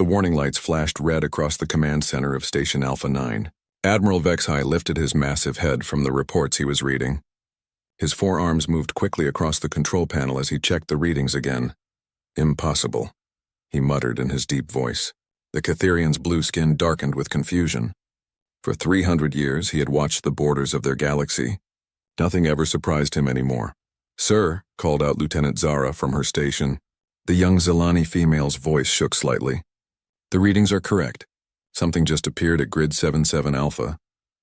The warning lights flashed red across the command center of Station Alpha 9. Admiral Vexhai lifted his massive head from the reports he was reading. His forearms moved quickly across the control panel as he checked the readings again. Impossible, he muttered in his deep voice. The Catherian's blue skin darkened with confusion. For 300 years he had watched the borders of their galaxy. Nothing ever surprised him anymore. "Sir," called out Lieutenant Zara from her station. The young Zilani female's voice shook slightly. "The readings are correct. Something just appeared at Grid 77 Alpha."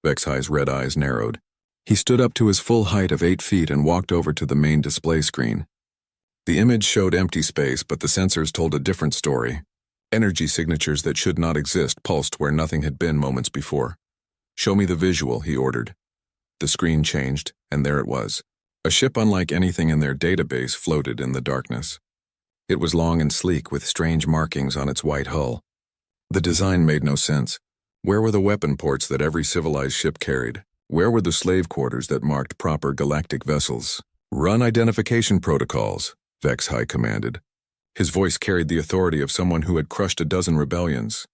Vexhai's red eyes narrowed. He stood up to his full height of 8 feet and walked over to the main display screen. The image showed empty space, but the sensors told a different story. Energy signatures that should not exist pulsed where nothing had been moments before. "Show me the visual," he ordered. The screen changed, and there it was. A ship unlike anything in their database floated in the darkness. It was long and sleek with strange markings on its white hull. The design made no sense. Where were the weapon ports that every civilized ship carried? Where were the slave quarters that marked proper galactic vessels? "Run identification protocols," Vexhai commanded. His voice carried the authority of someone who had crushed a dozen rebellions.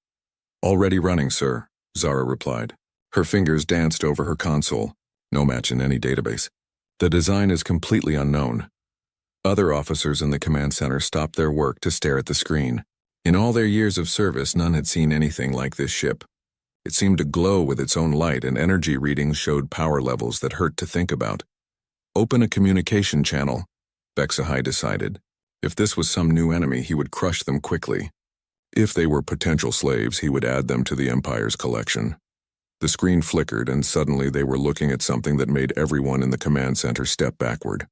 "Already running, sir," Zara replied. Her fingers danced over her console. No match in any database. "The design is completely unknown." Other officers in the command center stopped their work to stare at the screen. In all their years of service, none had seen anything like this ship. It seemed to glow with its own light, and energy readings showed power levels that hurt to think about. "Open a communication channel," Vexhai decided. If this was some new enemy, he would crush them quickly. If they were potential slaves, he would add them to the Empire's collection. The screen flickered, and suddenly they were looking at something that made everyone in the command center step backward.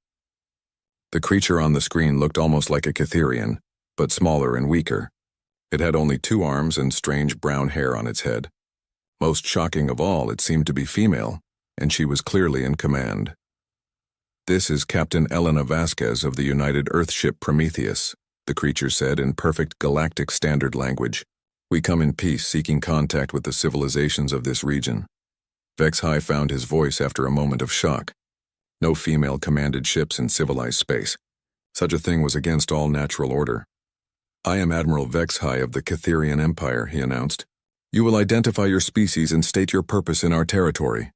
The creature on the screen looked almost like a Catherian, but smaller and weaker. It had only 2 arms and strange brown hair on its head. Most shocking of all, it seemed to be female, and she was clearly in command. "This is Captain Elena Vasquez of the United Earthship Prometheus," the creature said in perfect galactic standard language. "We come in peace, seeking contact with the civilizations of this region." Vexhai found his voice after a moment of shock. No female commanded ships in civilized space. Such a thing was against all natural order. "I am Admiral Vexhai of the Catherian Empire," he announced. "You will identify your species and state your purpose in our territory."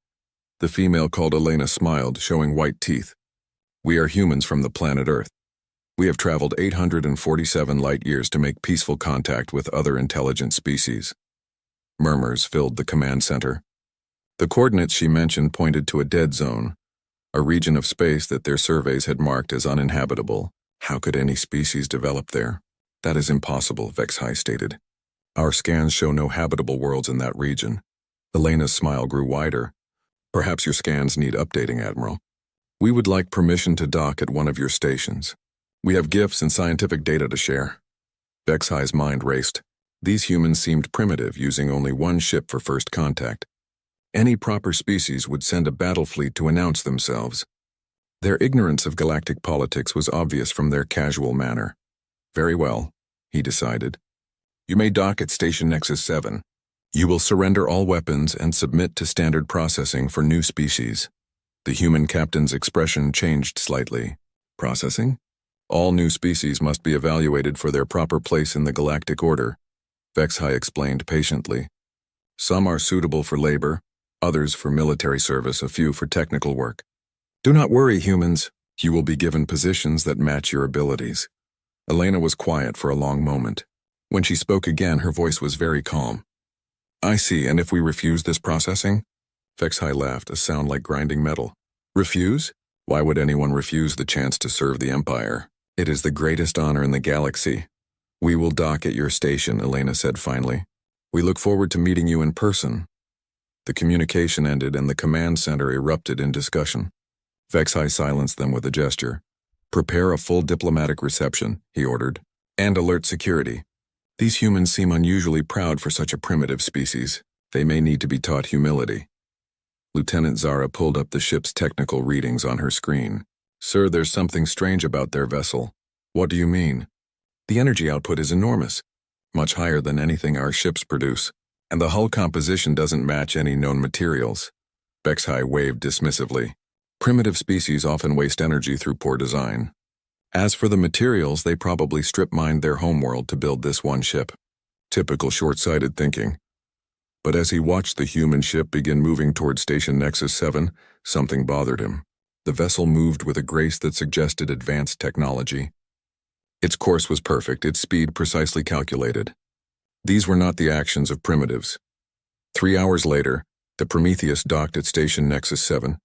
The female called Elena smiled, showing white teeth. "We are humans from the planet Earth. We have traveled 847 light-years to make peaceful contact with other intelligent species." Murmurs filled the command center. The coordinates she mentioned pointed to a dead zone, a region of space that their surveys had marked as uninhabitable. How could any species develop there? "That is impossible," Vexhai stated. "Our scans show no habitable worlds in that region." Elena's smile grew wider. "Perhaps your scans need updating, Admiral. We would like permission to dock at one of your stations. We have gifts and scientific data to share." Vexhai's mind raced. These humans seemed primitive, using only one ship for first contact. Any proper species would send a battle fleet to announce themselves. Their ignorance of galactic politics was obvious from their casual manner. "Very well," he decided. "You may dock at Station Nexus 7. You will surrender all weapons and submit to standard processing for new species." The human captain's expression changed slightly. "Processing? All new species must be evaluated for their proper place in the galactic order," Vexhai explained patiently. "Some are suitable for labor, others for military service, a few for technical work. Do not worry, humans. You will be given positions that match your abilities." Elena was quiet for a long moment. When she spoke again, her voice was very calm. "I see, and if we refuse this processing?" Vexhai laughed, a sound like grinding metal. "Refuse? Why would anyone refuse the chance to serve the Empire? It is the greatest honor in the galaxy." "We will dock at your station," Elena said finally. "We look forward to meeting you in person." The communication ended and the command center erupted in discussion. Vexhai silenced them with a gesture. "Prepare a full diplomatic reception," he ordered, "and alert security. These humans seem unusually proud for such a primitive species. They may need to be taught humility." Lieutenant Zara pulled up the ship's technical readings on her screen. "Sir, there's something strange about their vessel." "What do you mean?" "The energy output is enormous, much higher than anything our ships produce, and the hull composition doesn't match any known materials." Vexhai waved dismissively. "Primitive species often waste energy through poor design. As for the materials, they probably strip-mined their homeworld to build this one ship." Typical short-sighted thinking. But as he watched the human ship begin moving toward Station Nexus 7, something bothered him. The vessel moved with a grace that suggested advanced technology. Its course was perfect, its speed precisely calculated. These were not the actions of primitives. 3 hours later, the Prometheus docked at Station Nexus 7.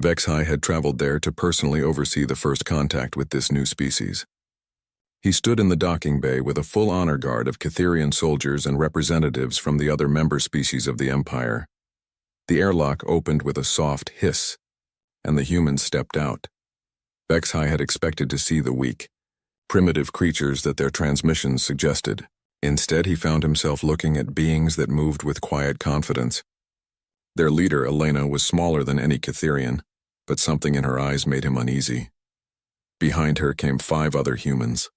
Vexhai had traveled there to personally oversee the first contact with this new species. He stood in the docking bay with a full honor guard of Catherian soldiers and representatives from the other member species of the Empire. The airlock opened with a soft hiss, and the humans stepped out. Vexhai had expected to see the weak, primitive creatures that their transmissions suggested. Instead, he found himself looking at beings that moved with quiet confidence. Their leader, Elena, was smaller than any Catherian, but something in her eyes made him uneasy. Behind her came 5 other humans.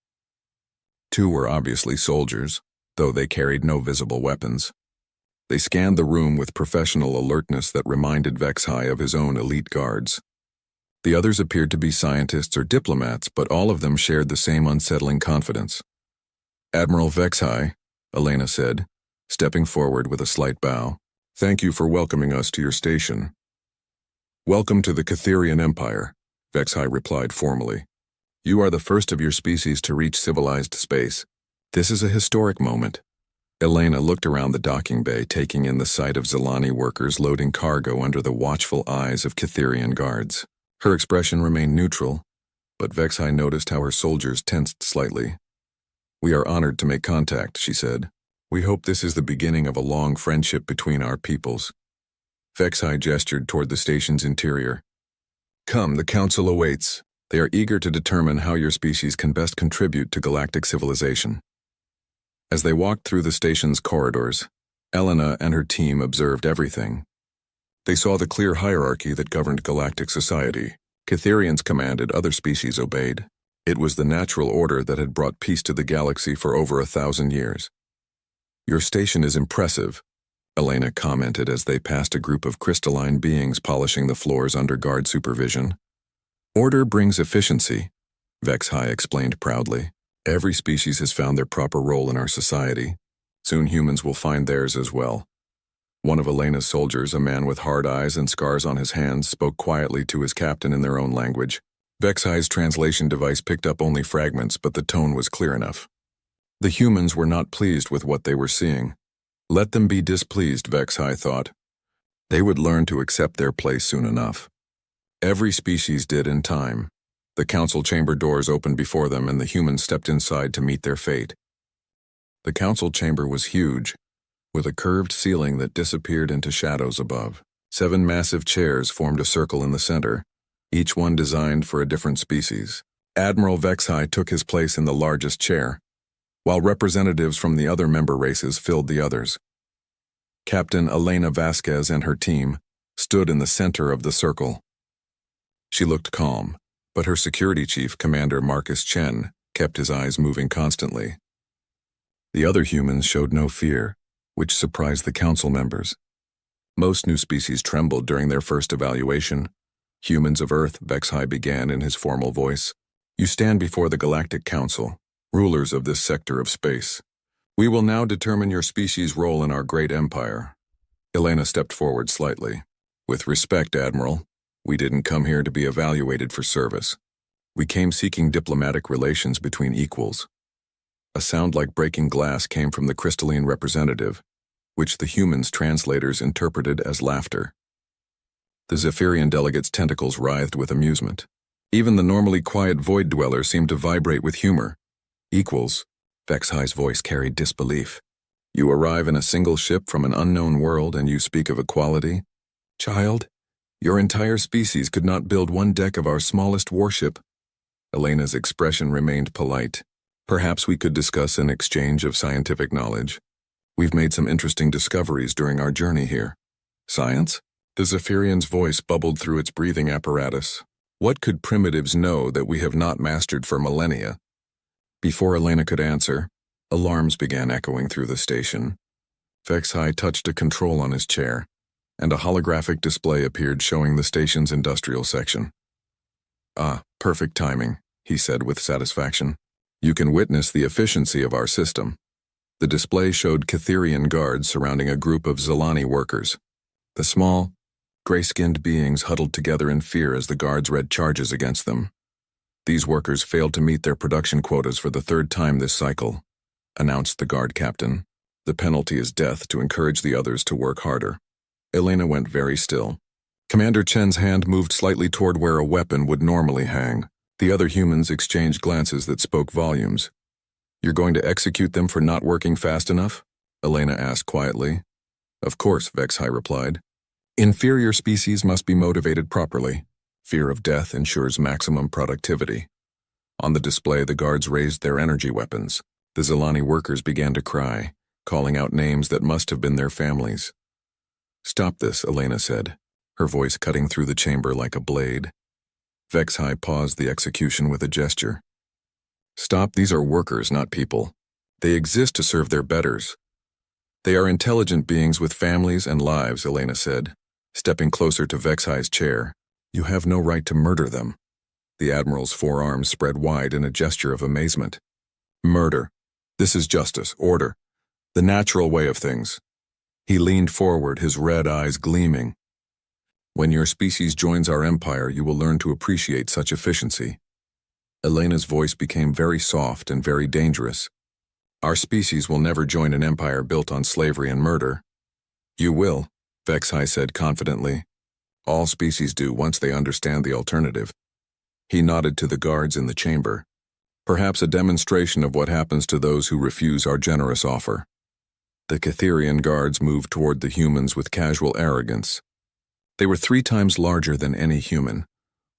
2 were obviously soldiers, though they carried no visible weapons. They scanned the room with professional alertness that reminded Vexhai of his own elite guards. The others appeared to be scientists or diplomats, but all of them shared the same unsettling confidence. "Admiral Vexhai," Elena said, stepping forward with a slight bow, "thank you for welcoming us to your station." "Welcome to the Catherian Empire," Vexhai replied formally. "You are the first of your species to reach civilized space. This is a historic moment." Elena looked around the docking bay, taking in the sight of Zelani workers loading cargo under the watchful eyes of Catherian guards. Her expression remained neutral, but Vexhai noticed how her soldiers tensed slightly. "We are honored to make contact," she said. "We hope this is the beginning of a long friendship between our peoples." Vexhai gestured toward the station's interior. "Come, the council awaits. They are eager to determine how your species can best contribute to galactic civilization." As they walked through the station's corridors, Elena and her team observed everything. They saw the clear hierarchy that governed galactic society. Catherians commanded, other species obeyed. It was the natural order that had brought peace to the galaxy for over 1,000 years. "Your station is impressive," Elena commented as they passed a group of crystalline beings polishing the floors under guard supervision. "Order brings efficiency," Vexhai explained proudly. "Every species has found their proper role in our society. Soon humans will find theirs as well." One of Elena's soldiers, a man with hard eyes and scars on his hands, spoke quietly to his captain in their own language. Vexhai's translation device picked up only fragments, but the tone was clear enough. The humans were not pleased with what they were seeing. Let them be displeased, Vexhai thought. They would learn to accept their place soon enough. Every species did in time. The council chamber doors opened before them, and the humans stepped inside to meet their fate. The council chamber was huge, with a curved ceiling that disappeared into shadows above. 7 massive chairs formed a circle in the center, each one designed for a different species. Admiral Vexhai took his place in the largest chair, while representatives from the other member races filled the others. Captain Elena Vasquez and her team stood in the center of the circle. She looked calm, but her security chief, Commander Marcus Chen, kept his eyes moving constantly. The other humans showed no fear, which surprised the council members. Most new species trembled during their first evaluation. "Humans of Earth," Vexhai began in his formal voice, "you stand before the Galactic Council, rulers of this sector of space. We will now determine your species' role in our great empire." Elena stepped forward slightly. "With respect, Admiral, we didn't come here to be evaluated for service. We came seeking diplomatic relations between equals." A sound like breaking glass came from the crystalline representative, which the humans' translators interpreted as laughter. The Zephyrian delegate's tentacles writhed with amusement. Even the normally quiet void dweller seemed to vibrate with humor. "Equals," Vexhai's voice carried disbelief. "You arrive in a single ship from an unknown world and you speak of equality? Child, your entire species could not build one deck of our smallest warship." Elena's expression remained polite. "Perhaps we could discuss an exchange of scientific knowledge. We've made some interesting discoveries during our journey here." "Science?" The Zephyrian's voice bubbled through its breathing apparatus. "What could primitives know that we have not mastered for millennia?" Before Elena could answer, alarms began echoing through the station. Vexhai touched a control on his chair, and a holographic display appeared showing the station's industrial section. "Ah, perfect timing," he said with satisfaction. "You can witness the efficiency of our system." The display showed Catherian guards surrounding a group of Zilani workers. The small, gray-skinned beings huddled together in fear as the guards read charges against them. These workers failed to meet their production quotas for the third time this cycle, announced the guard captain. The penalty is death to encourage the others to work harder. Elena went very still. Commander Chen's hand moved slightly toward where a weapon would normally hang. The other humans exchanged glances that spoke volumes. You're going to execute them for not working fast enough? Elena asked quietly. Of course, Vexhai replied. Inferior species must be motivated properly. Fear of death ensures maximum productivity. On the display, the guards raised their energy weapons. The Zilani workers began to cry, calling out names that must have been their families. Stop this, Elena said, her voice cutting through the chamber like a blade. Vexhai paused the execution with a gesture. Stop, these are workers, not people. They exist to serve their betters. They are intelligent beings with families and lives, Elena said, stepping closer to Vexhai's chair. You have no right to murder them. The Admiral's forearms spread wide in a gesture of amazement. Murder. This is justice, order, the natural way of things. He leaned forward, his red eyes gleaming. When your species joins our empire, you will learn to appreciate such efficiency. Elena's voice became very soft and very dangerous. Our species will never join an empire built on slavery and murder. You will, Vexhai said confidently. All species do once they understand the alternative. He nodded to the guards in the chamber. Perhaps a demonstration of what happens to those who refuse our generous offer. The Catherian guards moved toward the humans with casual arrogance. They were 3 times larger than any human,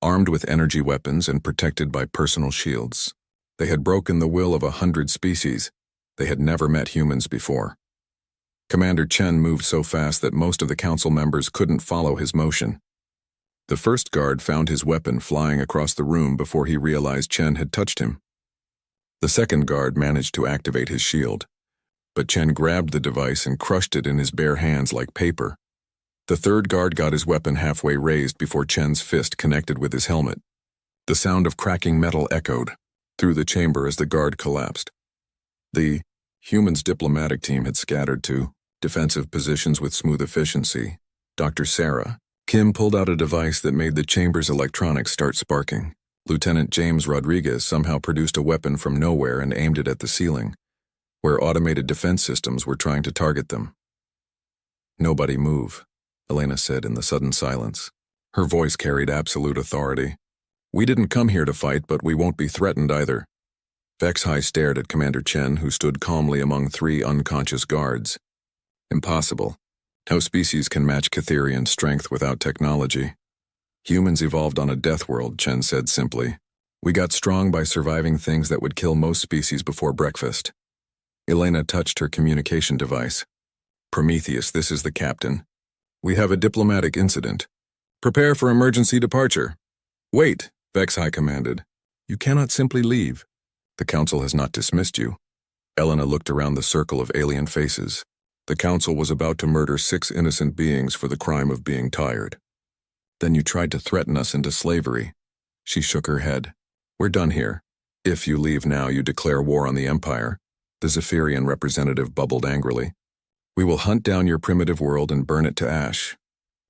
armed with energy weapons and protected by personal shields. They had broken the will of 100 species. They had never met humans before. Commander Chen moved so fast that most of the council members couldn't follow his motion. The first guard found his weapon flying across the room before he realized Chen had touched him. The second guard managed to activate his shield, but Chen grabbed the device and crushed it in his bare hands like paper. The third guard got his weapon halfway raised before Chen's fist connected with his helmet. The sound of cracking metal echoed through the chamber as the guard collapsed. The humans' diplomatic team had scattered to defensive positions with smooth efficiency. Dr. Sarah Kim pulled out a device that made the chamber's electronics start sparking. Lieutenant James Rodriguez somehow produced a weapon from nowhere and aimed it at the ceiling, where automated defense systems were trying to target them. Nobody move, Elena said in the sudden silence. Her voice carried absolute authority. We didn't come here to fight, but we won't be threatened either. Vexhai stared at Commander Chen, who stood calmly among 3 unconscious guards. Impossible. No species can match Catherian strength without technology. Humans evolved on a death world, Chen said simply. We got strong by surviving things that would kill most species before breakfast. Elena touched her communication device. Prometheus, this is the captain. We have a diplomatic incident. Prepare for emergency departure. Wait, Vexhai commanded. You cannot simply leave. The council has not dismissed you. Elena looked around the circle of alien faces. The council was about to murder 6 innocent beings for the crime of being tired. Then you tried to threaten us into slavery. She shook her head. We're done here. If you leave now, you declare war on the Empire. The Zephyrian representative bubbled angrily. We will hunt down your primitive world and burn it to ash.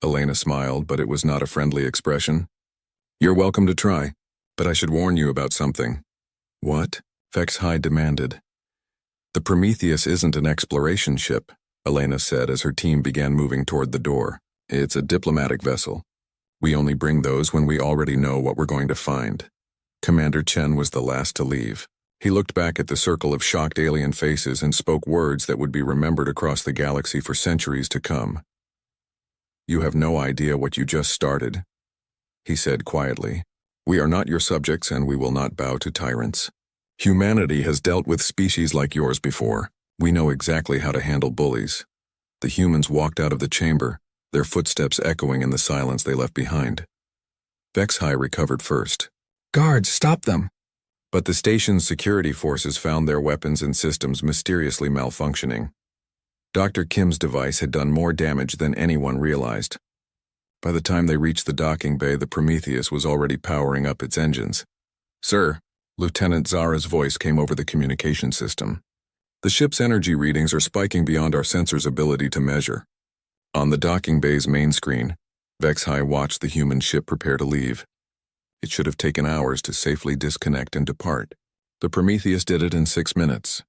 Elena smiled, but it was not a friendly expression. You're welcome to try, but I should warn you about something. What? Vexhai demanded. The Prometheus isn't an exploration ship, Elena said as her team began moving toward the door. It's a diplomatic vessel. We only bring those when we already know what we're going to find. Commander Chen was the last to leave. He looked back at the circle of shocked alien faces and spoke words that would be remembered across the galaxy for centuries to come. You have no idea what you just started, he said quietly. We are not your subjects and we will not bow to tyrants. Humanity has dealt with species like yours before. We know exactly how to handle bullies. The humans walked out of the chamber, their footsteps echoing in the silence they left behind. Vexhai recovered first. Guards, stop them! But the station's security forces found their weapons and systems mysteriously malfunctioning. Dr. Kim's device had done more damage than anyone realized. By the time they reached the docking bay, the Prometheus was already powering up its engines. Sir, Lieutenant Zara's voice came over the communication system. The ship's energy readings are spiking beyond our sensor's ability to measure. On the docking bay's main screen, Vex-High watched the human ship prepare to leave. It should have taken hours to safely disconnect and depart. The Prometheus did it in 6 minutes.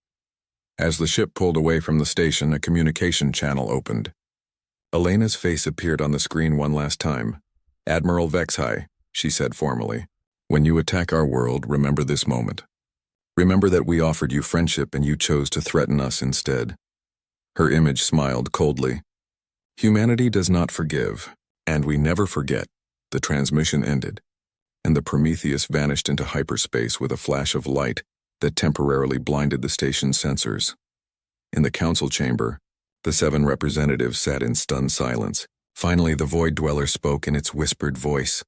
As the ship pulled away from the station, a communication channel opened. Elena's face appeared on the screen one last time. "Admiral Vex-High," she said formally. "When you attack our world, remember this moment. Remember that we offered you friendship and you chose to threaten us instead." Her image smiled coldly. "Humanity does not forgive, and we never forget." The transmission ended, and the Prometheus vanished into hyperspace with a flash of light that temporarily blinded the station's sensors. In the council chamber, the 7 representatives sat in stunned silence. Finally, the Void Dweller spoke in its whispered voice.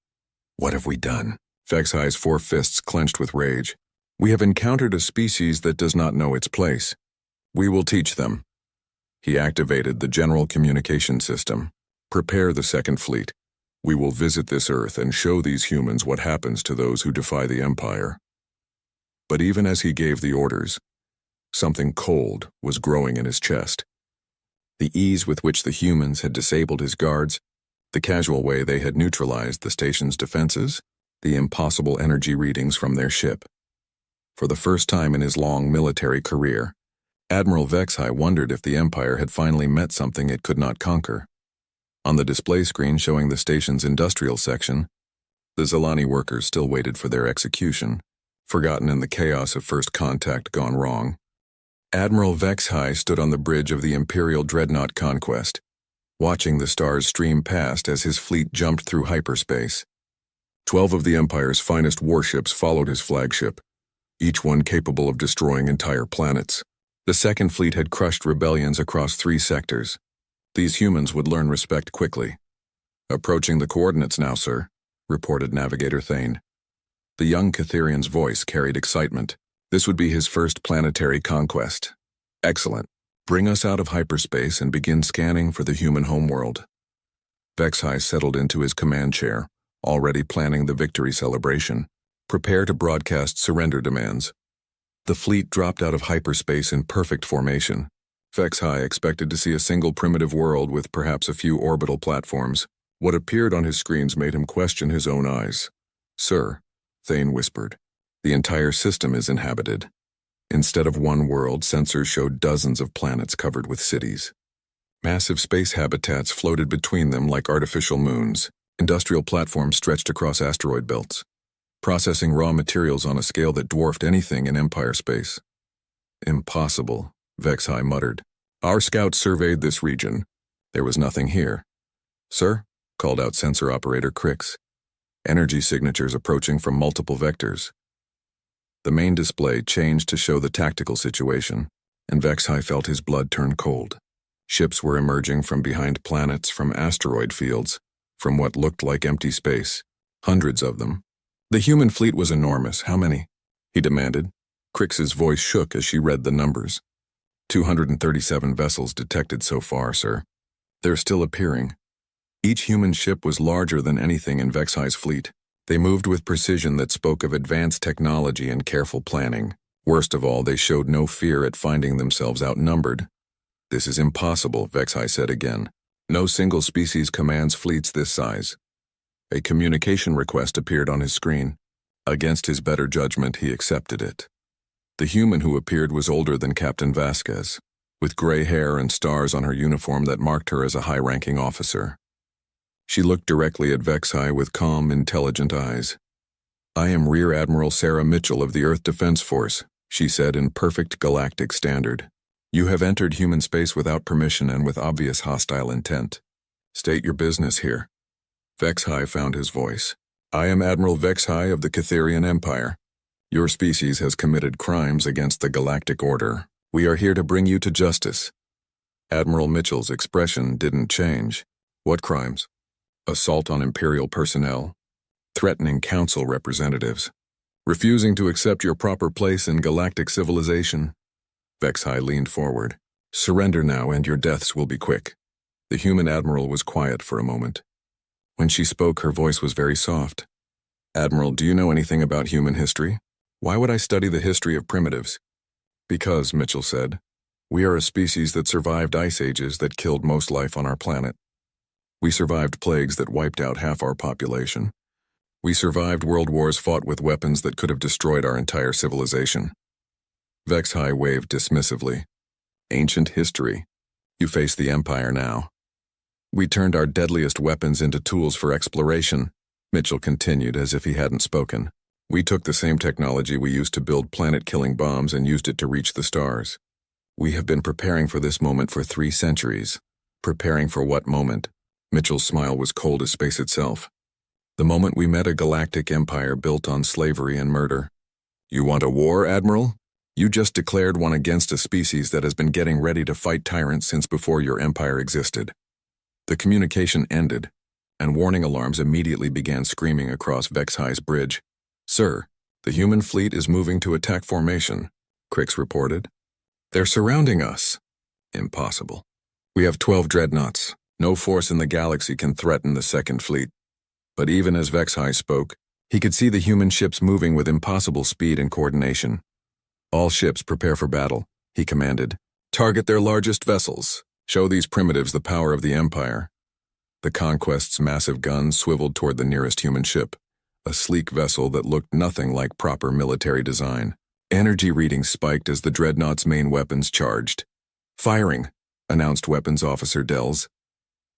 "What have we done?" Vex-High's 4 fists clenched with rage. "We have encountered a species that does not know its place. We will teach them." He activated the general communication system. "Prepare the Second Fleet. We will visit this Earth and show these humans what happens to those who defy the Empire." But even as he gave the orders, something cold was growing in his chest. The ease with which the humans had disabled his guards, the casual way they had neutralized the station's defenses, the impossible energy readings from their ship. For the first time in his long military career, Admiral Vex-High wondered if the Empire had finally met something it could not conquer. On the display screen showing the station's industrial section, the Zilani workers still waited for their execution, forgotten in the chaos of first contact gone wrong. Admiral Vex-High stood on the bridge of the Imperial Dreadnought Conquest, watching the stars stream past as his fleet jumped through hyperspace. 12 of the Empire's finest warships followed his flagship, each one capable of destroying entire planets. The Second Fleet had crushed rebellions across 3 sectors. These humans would learn respect quickly. "Approaching the coordinates now, sir," reported Navigator Thane. The young Catherian's voice carried excitement. This would be his first planetary conquest. "Excellent. Bring us out of hyperspace and begin scanning for the human homeworld." Vex-High settled into his command chair, already planning the victory celebration. "Prepare to broadcast surrender demands." The fleet dropped out of hyperspace in perfect formation. Vex-High expected to see a single primitive world with perhaps a few orbital platforms. What appeared on his screens made him question his own eyes. "Sir," Thane whispered, "the entire system is inhabited." Instead of one world, sensors showed dozens of planets covered with cities. Massive space habitats floated between them like artificial moons. Industrial platforms stretched across asteroid belts, processing raw materials on a scale that dwarfed anything in Empire space. "Impossible," Vex-High muttered. "Our scouts surveyed this region. There was nothing here." "Sir?" called out sensor operator Crix. "Energy signatures approaching from multiple vectors." The main display changed to show the tactical situation, and Vex-High felt his blood turn cold. Ships were emerging from behind planets, from asteroid fields, from what looked like empty space. Hundreds of them. The human fleet was enormous. "How many?" he demanded. Crix's voice shook as she read the numbers. 237 vessels detected so far, sir. They're still appearing." Each human ship was larger than anything in Vex-High's fleet. They moved with precision that spoke of advanced technology and careful planning. Worst of all, they showed no fear at finding themselves outnumbered. "This is impossible," Vex-High said again. "No single species commands fleets this size." A communication request appeared on his screen. Against his better judgment, he accepted it. The human who appeared was older than Captain Vasquez, with gray hair and stars on her uniform that marked her as a high-ranking officer. She looked directly at Vex-High with calm, intelligent eyes. "I am Rear Admiral Sarah Mitchell of the Earth Defense Force," she said in perfect galactic standard. "You have entered human space without permission and with obvious hostile intent. State your business here." Vex-High found his voice. "I am Admiral Vex-High of the Catherian Empire. Your species has committed crimes against the Galactic Order. We are here to bring you to justice." Admiral Mitchell's expression didn't change. "What crimes?" "Assault on Imperial personnel, threatening Council representatives, refusing to accept your proper place in galactic civilization." Vex-High leaned forward. "Surrender now and your deaths will be quick." The human admiral was quiet for a moment. When she spoke, her voice was very soft. "Admiral, do you know anything about human history? Why would I study the history of primitives?" "Because," Mitchell said, We are a species that survived ice ages that killed most life on our planet. We survived plagues that wiped out half our population. We survived world wars fought with weapons that could have destroyed our entire civilization. Vex High waved dismissively. Ancient history. You face the Empire now. We turned our deadliest weapons into tools for exploration, Mitchell continued as if he hadn't spoken. We took the same technology we used to build planet-killing bombs and used it to reach the stars. We have been preparing for this moment for 3 centuries. Preparing for what moment? Mitchell's smile was cold as space itself. The moment we met a galactic empire built on slavery and murder. You want a war, Admiral? You just declared one against a species that has been getting ready to fight tyrants since before your empire existed. The communication ended, and warning alarms immediately began screaming across Vex High's bridge. Sir, the human fleet is moving to attack formation, Crix reported. They're surrounding us. Impossible. We have 12 dreadnoughts. No force in the galaxy can threaten the Second Fleet. But even as Vex High spoke, he could see the human ships moving with impossible speed and coordination. All ships prepare for battle, he commanded. Target their largest vessels. Show these primitives the power of the Empire. The Conquest's massive guns swiveled toward the nearest human ship, a sleek vessel that looked nothing like proper military design. Energy readings spiked as the dreadnought's main weapons charged. Firing, announced Weapons Officer Dells.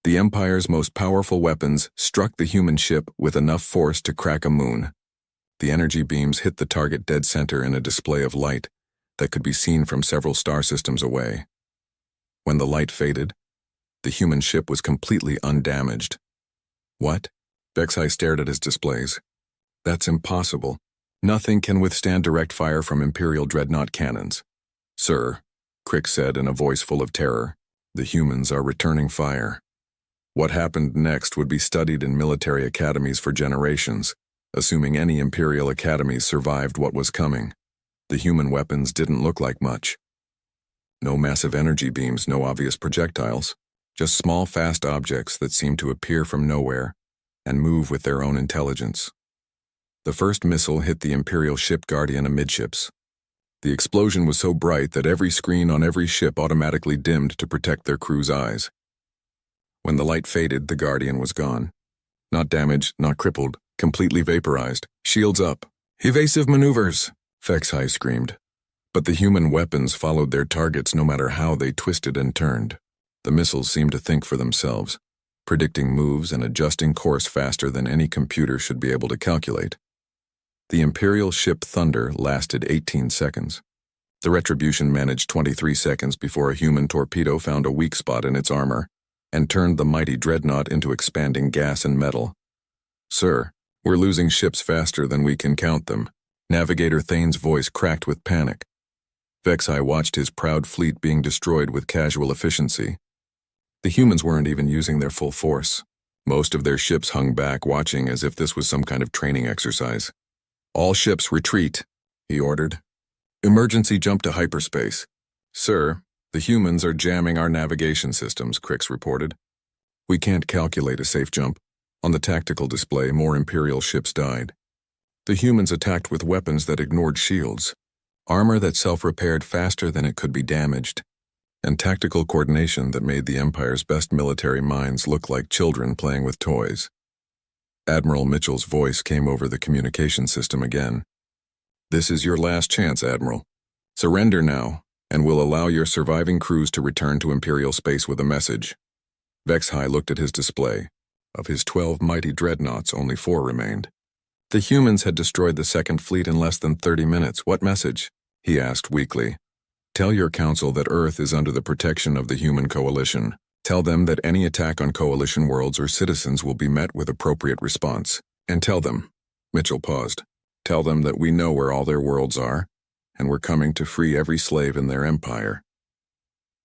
The Empire's most powerful weapons struck the human ship with enough force to crack a moon. The energy beams hit the target dead center in a display of light that could be seen from several star systems away. When the light faded, the human ship was completely undamaged. What? Vex High stared at his displays. That's impossible. Nothing can withstand direct fire from Imperial dreadnought cannons. Sir, Crix said in a voice full of terror, the humans are returning fire. What happened next would be studied in military academies for generations, assuming any Imperial academies survived what was coming. The human weapons didn't look like much. No massive energy beams, no obvious projectiles, just small, fast objects that seemed to appear from nowhere and move with their own intelligence. The first missile hit the Imperial ship Guardian amidships. The explosion was so bright that every screen on every ship automatically dimmed to protect their crew's eyes. When the light faded, the Guardian was gone. Not damaged, not crippled, completely vaporized. Shields up. Evasive maneuvers, Vex High screamed. But the human weapons followed their targets no matter how they twisted and turned. The missiles seemed to think for themselves, predicting moves and adjusting course faster than any computer should be able to calculate. The Imperial ship Thunder lasted 18 seconds. The Retribution managed 23 seconds before a human torpedo found a weak spot in its armor and turned the mighty dreadnought into expanding gas and metal. Sir, we're losing ships faster than we can count them. Navigator Thane's voice cracked with panic. Vex High watched his proud fleet being destroyed with casual efficiency. The humans weren't even using their full force. Most of their ships hung back, watching as if this was some kind of training exercise. All ships retreat, he ordered. Emergency jump to hyperspace. Sir, the humans are jamming our navigation systems, Crix reported. We can't calculate a safe jump. On the tactical display, more Imperial ships died. The humans attacked with weapons that ignored shields, armor that self-repaired faster than it could be damaged, and tactical coordination that made the Empire's best military minds look like children playing with toys. Admiral Mitchell's voice came over the communication system again. This is your last chance, Admiral. Surrender now, and we'll allow your surviving crews to return to Imperial space with a message. Vex High looked at his display. Of his 12 mighty dreadnoughts, only 4 remained. The humans had destroyed the Second Fleet in less than 30 minutes. What message? He asked weakly. Tell your council that Earth is under the protection of the human coalition. Tell them that any attack on coalition worlds or citizens will be met with appropriate response. And tell them, Mitchell paused, tell them that we know where all their worlds are, and we're coming to free every slave in their empire.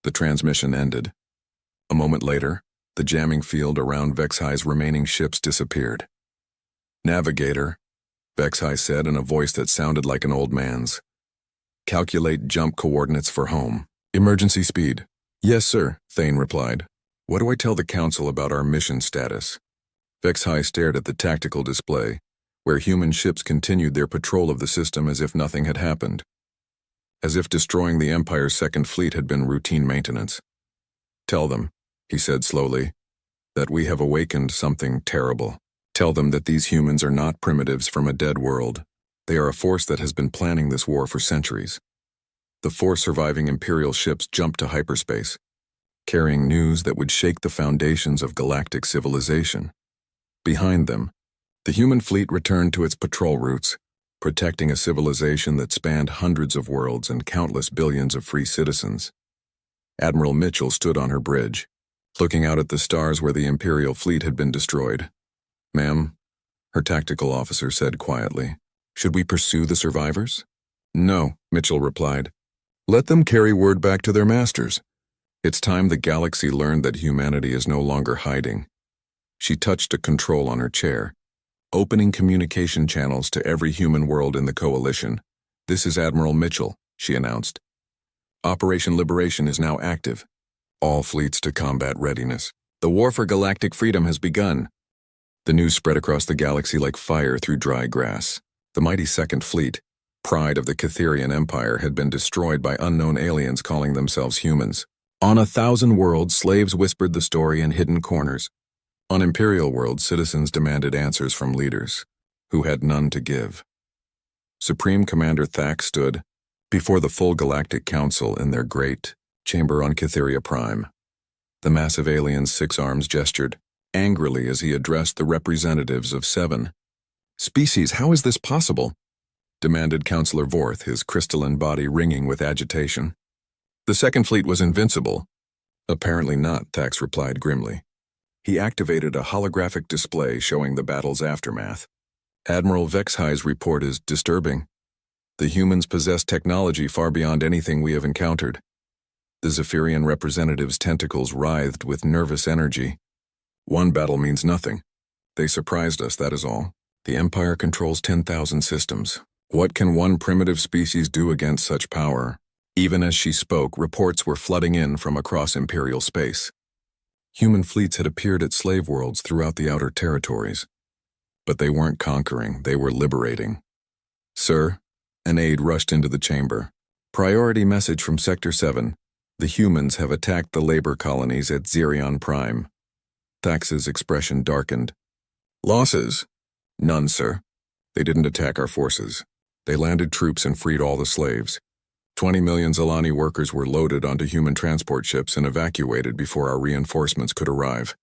The transmission ended. A moment later, the jamming field around Vex High's remaining ships disappeared. Navigator, Vex High said in a voice that sounded like an old man's. Calculate jump coordinates for home. Emergency speed. Yes, sir, Thane replied. What do I tell the council about our mission status? Vex High stared at the tactical display, where human ships continued their patrol of the system as if nothing had happened. as if destroying the Empire's second fleet had been routine maintenance. "Tell them," he said slowly, "that we have awakened something terrible. Tell them that these humans are not primitives from a dead world. They are a force that has been planning this war for centuries." The 4 surviving Imperial ships jumped to hyperspace, carrying news that would shake the foundations of galactic civilization. Behind them, the human fleet returned to its patrol routes, protecting a civilization that spanned hundreds of worlds and countless billions of free citizens. Admiral Mitchell stood on her bridge, looking out at the stars where the Imperial fleet had been destroyed. "Ma'am," her tactical officer said quietly, "should we pursue the survivors?" "No," Mitchell replied. "Let them carry word back to their masters. It's time the galaxy learned that humanity is no longer hiding." She touched a control on her chair, opening communication channels to every human world in the coalition. "This is Admiral Mitchell," she announced. "Operation Liberation is now active. All fleets to combat readiness. The war for galactic freedom has begun." The news spread across the galaxy like fire through dry grass. The mighty Second Fleet, pride of the Catherian Empire, had been destroyed by unknown aliens calling themselves humans. On 1,000 worlds, slaves whispered the story in hidden corners. On Imperial worlds, citizens demanded answers from leaders, who had none to give. Supreme Commander Thax stood before the full Galactic Council in their great chamber on Cytheria Prime. The massive alien's 6 arms gestured angrily as he addressed the representatives of 7 species. "How is this possible?" demanded Councillor Vorth, his crystalline body ringing with agitation. "The Second Fleet was invincible." "Apparently not," Thax replied grimly. He activated a holographic display showing the battle's aftermath. "Admiral Vexhi's report is disturbing. The humans possess technology far beyond anything we have encountered." The Zephyrian representative's tentacles writhed with nervous energy. "One battle means nothing. They surprised us, that is all. The Empire controls 10,000 systems. What can one primitive species do against such power?" Even as she spoke, reports were flooding in from across Imperial space. Human fleets had appeared at slave worlds throughout the outer territories. But they weren't conquering, they were liberating. "Sir," an aide rushed into the chamber. "Priority message from Sector 7. The humans have attacked the labor colonies at Xerion Prime." Thax's expression darkened. "Losses?" "None, sir. They didn't attack our forces. They landed troops and freed all the slaves. 20 million Zalani workers were loaded onto human transport ships and evacuated before our reinforcements could arrive."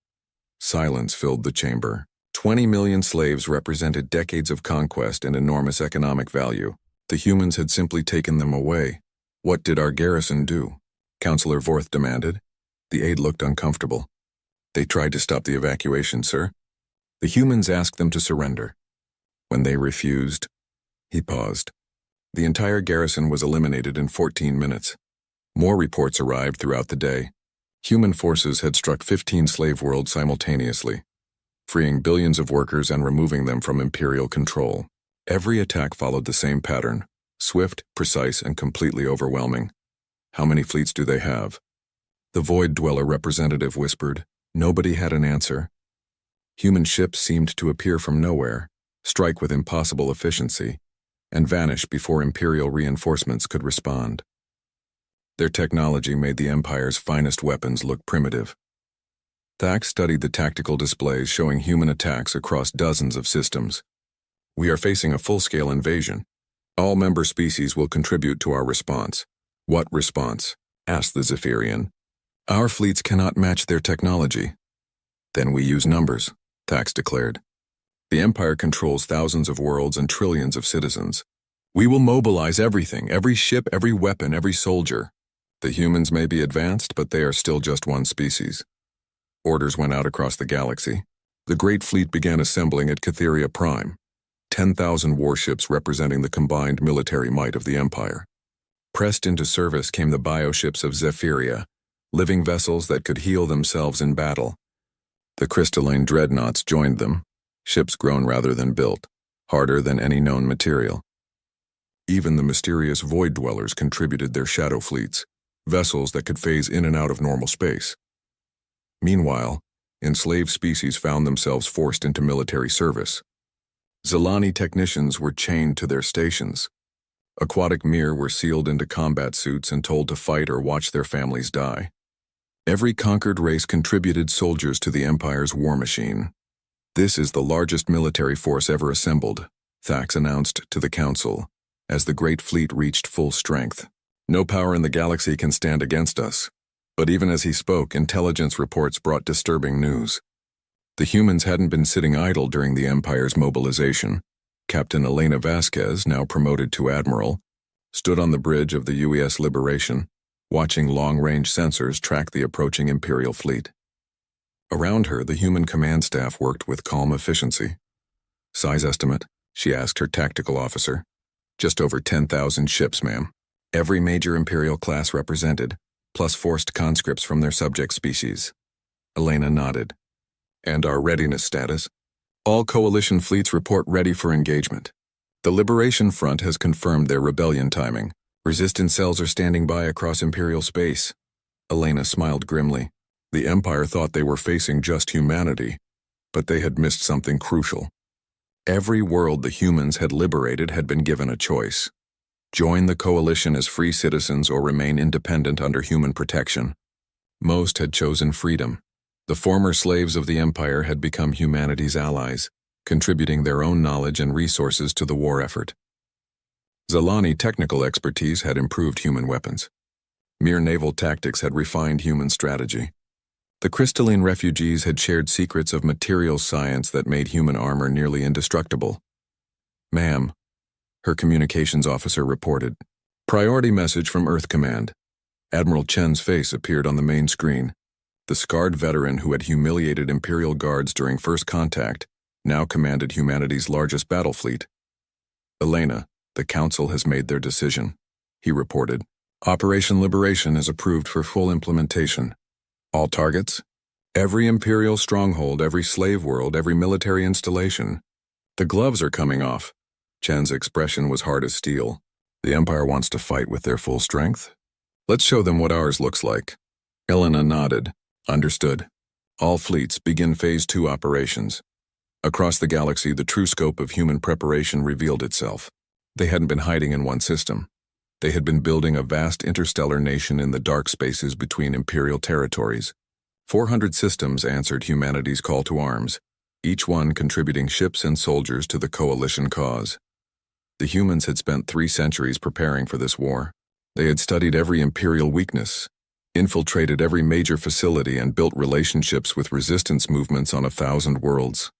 Silence filled the chamber. 20 million slaves represented decades of conquest and enormous economic value. The humans had simply taken them away. "What did our garrison do?" Councillor Vorth demanded. The aide looked uncomfortable. "They tried to stop the evacuation, sir. The humans asked them to surrender. When they refused..." He paused. "The entire garrison was eliminated in 14 minutes. More reports arrived throughout the day. Human forces had struck 15 slave worlds simultaneously, freeing billions of workers and removing them from Imperial control. Every attack followed the same pattern, swift, precise, and completely overwhelming." "How many fleets do they have?" The Void Dweller representative whispered. Nobody had an answer. Human ships seemed to appear from nowhere, strike with impossible efficiency, and vanish before Imperial reinforcements could respond. Their technology made the Empire's finest weapons look primitive. Thax studied the tactical displays showing human attacks across dozens of systems. "We are facing a full-scale invasion. All member species will contribute to our response." "What response?" asked the Zephyrian. "Our fleets cannot match their technology." "Then we use numbers," Thax declared. "The Empire controls thousands of worlds and trillions of citizens. We will mobilize everything, every ship, every weapon, every soldier. The humans may be advanced, but they are still just one species." Orders went out across the galaxy. The Great Fleet began assembling at Cytheria Prime, 10,000 warships representing the combined military might of the Empire. Pressed into service came the bioships of Zephyria, living vessels that could heal themselves in battle. The crystalline dreadnoughts joined them, ships grown rather than built, harder than any known material. Even the mysterious Void Dwellers contributed their shadow fleets, vessels that could phase in and out of normal space. Meanwhile, enslaved species found themselves forced into military service. Zalani technicians were chained to their stations. Aquatic Mir were sealed into combat suits and told to fight or watch their families die. Every conquered race contributed soldiers to the Empire's war machine. This is the largest military force ever assembled, Thax announced to the Council, as the Great Fleet reached full strength. No power in the galaxy can stand against us. But even as he spoke, intelligence reports brought disturbing news. The humans hadn't been sitting idle during the Empire's mobilization. Captain Elena Vasquez, now promoted to Admiral, stood on the bridge of the UES Liberation, watching long-range sensors track the approaching Imperial fleet. Around her, the human command staff worked with calm efficiency. Size estimate, she asked her tactical officer. Just over 10,000 ships, ma'am. Every major Imperial class represented, plus forced conscripts from their subject species. Elena nodded. And our readiness status? All coalition fleets report ready for engagement. The Liberation Front has confirmed their rebellion timing. Resistance cells are standing by across Imperial space. Elena smiled grimly. The Empire thought they were facing just humanity, but they had missed something crucial. Every world the humans had liberated had been given a choice. Join the coalition as free citizens or remain independent under human protection. Most had chosen freedom. The former slaves of the Empire had become humanity's allies, contributing their own knowledge and resources to the war effort. Zalani technical expertise had improved human weapons. Mere naval tactics had refined human strategy. The crystalline refugees had shared secrets of materials science that made human armor nearly indestructible. Ma'am, her communications officer reported. Priority message from Earth Command. Admiral Chen's face appeared on the main screen. The scarred veteran who had humiliated Imperial guards during first contact now commanded humanity's largest battle fleet. Elena, the Council has made their decision, he reported. Operation Liberation is approved for full implementation. All targets? Every Imperial stronghold, every slave world, every military installation. The gloves are coming off. Chen's expression was hard as steel. The Empire wants to fight with their full strength? Let's show them what ours looks like. Elena nodded. Understood. All fleets begin Phase 2 operations. Across the galaxy, the true scope of human preparation revealed itself. They hadn't been hiding in one system. They had been building a vast interstellar nation in the dark spaces between Imperial territories. 400 systems answered humanity's call to arms, each one contributing ships and soldiers to the coalition cause. The humans had spent 3 centuries preparing for this war. They had studied every Imperial weakness, infiltrated every major facility, and built relationships with resistance movements on 1,000 worlds.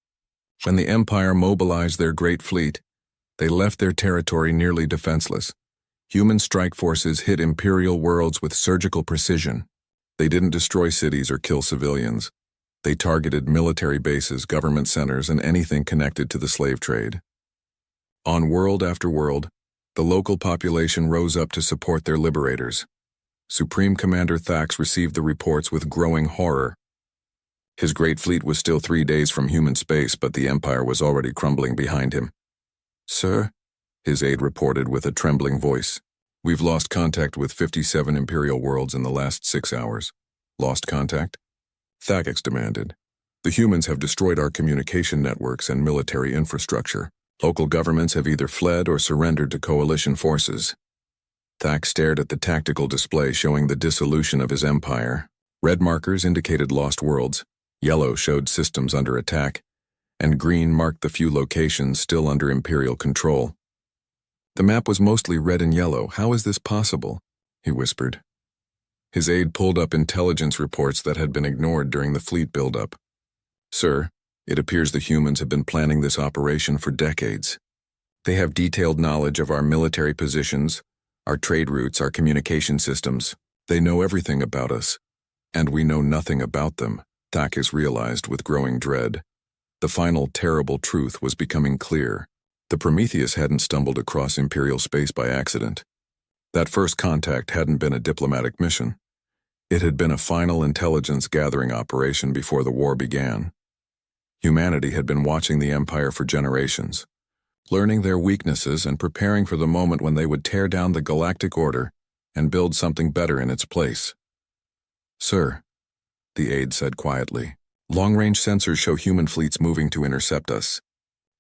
When the Empire mobilized their great fleet, they left their territory nearly defenseless. Human strike forces hit Imperial worlds with surgical precision. They didn't destroy cities or kill civilians. They targeted military bases, government centers, and anything connected to the slave trade. On world after world, the local population rose up to support their liberators. Supreme Commander Thax received the reports with growing horror. His great fleet was still 3 days from human space, but the Empire was already crumbling behind him. Sir, his aide reported with a trembling voice. We've lost contact with 57 Imperial worlds in the last 6 hours. Lost contact? Thax demanded. The humans have destroyed our communication networks and military infrastructure. Local governments have either fled or surrendered to coalition forces. Thax stared at the tactical display showing the dissolution of his empire. Red markers indicated lost worlds, yellow showed systems under attack, and green marked the few locations still under Imperial control. The map was mostly red and yellow. How is this possible? He whispered. His aide pulled up intelligence reports that had been ignored during the fleet buildup. Sir, it appears the humans have been planning this operation for decades. They have detailed knowledge of our military positions, our trade routes, our communication systems. They know everything about us, and we know nothing about them, Thax realized with growing dread. The final terrible truth was becoming clear. The Prometheus hadn't stumbled across Imperial space by accident. That first contact hadn't been a diplomatic mission. It had been a final intelligence-gathering operation before the war began. Humanity had been watching the Empire for generations, learning their weaknesses and preparing for the moment when they would tear down the Galactic Order and build something better in its place. Sir, the aide said quietly, long-range sensors show human fleets moving to intercept us.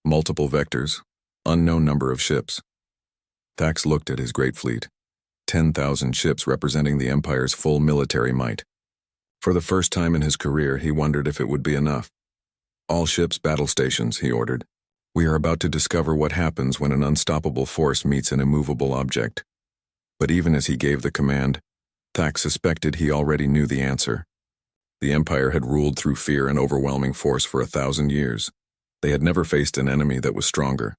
Multiple vectors, unknown number of ships. Thax looked at his great fleet. 10,000 ships representing the Empire's full military might. For the first time in his career, he wondered if it would be enough. All ships battle stations, he ordered. We are about to discover what happens when an unstoppable force meets an immovable object. But even as he gave the command, Thax suspected he already knew the answer. The Empire had ruled through fear and overwhelming force for 1,000 years. They had never faced an enemy that was stronger.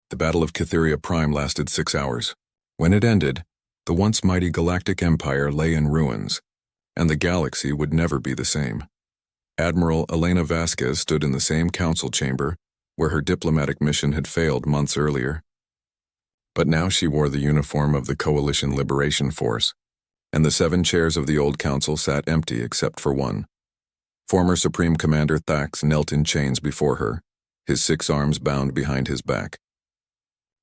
The Battle of Cytheria Prime lasted 6 hours. When it ended, the once mighty Galactic Empire lay in ruins, and the galaxy would never be the same. Admiral Elena Vasquez stood in the same council chamber where her diplomatic mission had failed months earlier. But now she wore the uniform of the Coalition Liberation Force, and the 7 chairs of the old council sat empty except for one. Former Supreme Commander Thax knelt in chains before her, his 6 arms bound behind his back.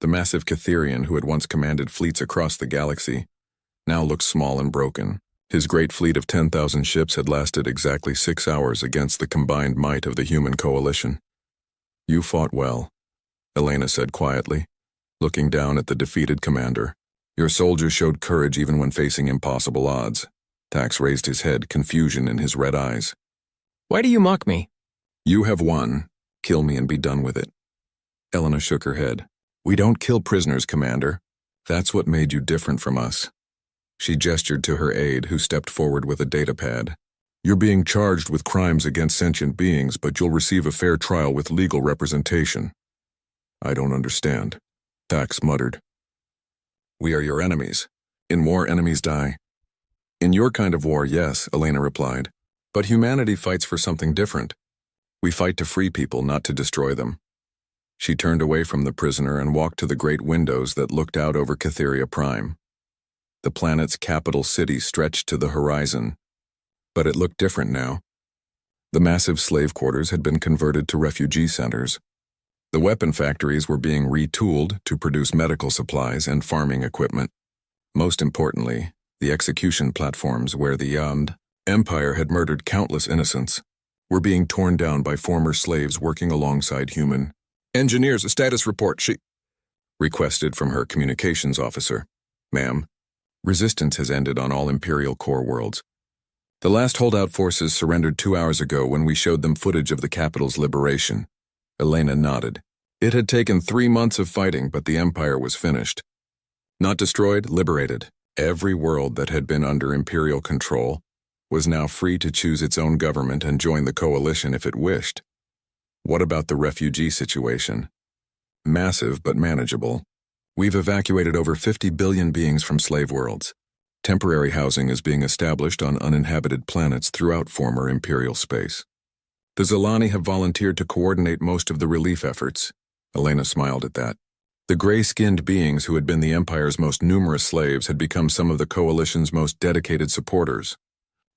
The massive Cytherian who had once commanded fleets across the galaxy now looked small and broken. His great fleet of 10,000 ships had lasted exactly 6 hours against the combined might of the human coalition. You fought well, Elena said quietly, looking down at the defeated commander. Your soldiers showed courage even when facing impossible odds. Thax raised his head, confusion in his red eyes. Why do you mock me? You have won. Kill me and be done with it. Elena shook her head. We don't kill prisoners, Commander. That's what made you different from us. She gestured to her aide, who stepped forward with a datapad. You're being charged with crimes against sentient beings, but you'll receive a fair trial with legal representation. I don't understand, Thax muttered. We are your enemies. In war, enemies die. In your kind of war, yes, Elena replied. But humanity fights for something different. We fight to free people, not to destroy them. She turned away from the prisoner and walked to the great windows that looked out over Cytheria Prime. The planet's capital city stretched to the horizon, but it looked different now. The massive slave quarters had been converted to refugee centers. The weapon factories were being retooled to produce medical supplies and farming equipment. Most importantly, the execution platforms where the Empire had murdered countless innocents were being torn down by former slaves working alongside human engineers. A status report, she requested from her communications officer. Ma'am, resistance has ended on all Imperial core worlds. The last holdout forces surrendered 2 hours ago when we showed them footage of the capital's liberation. Elena nodded. It had taken 3 months of fighting, but the Empire was finished. Not destroyed, liberated. Every world that had been under Imperial control was now free to choose its own government and join the coalition if it wished. What about the refugee situation? Massive but manageable. We've evacuated over 50 billion beings from slave worlds. Temporary housing is being established on uninhabited planets throughout former Imperial space. The Zilani have volunteered to coordinate most of the relief efforts. Elena smiled at that. The gray-skinned beings who had been the Empire's most numerous slaves had become some of the Coalition's most dedicated supporters.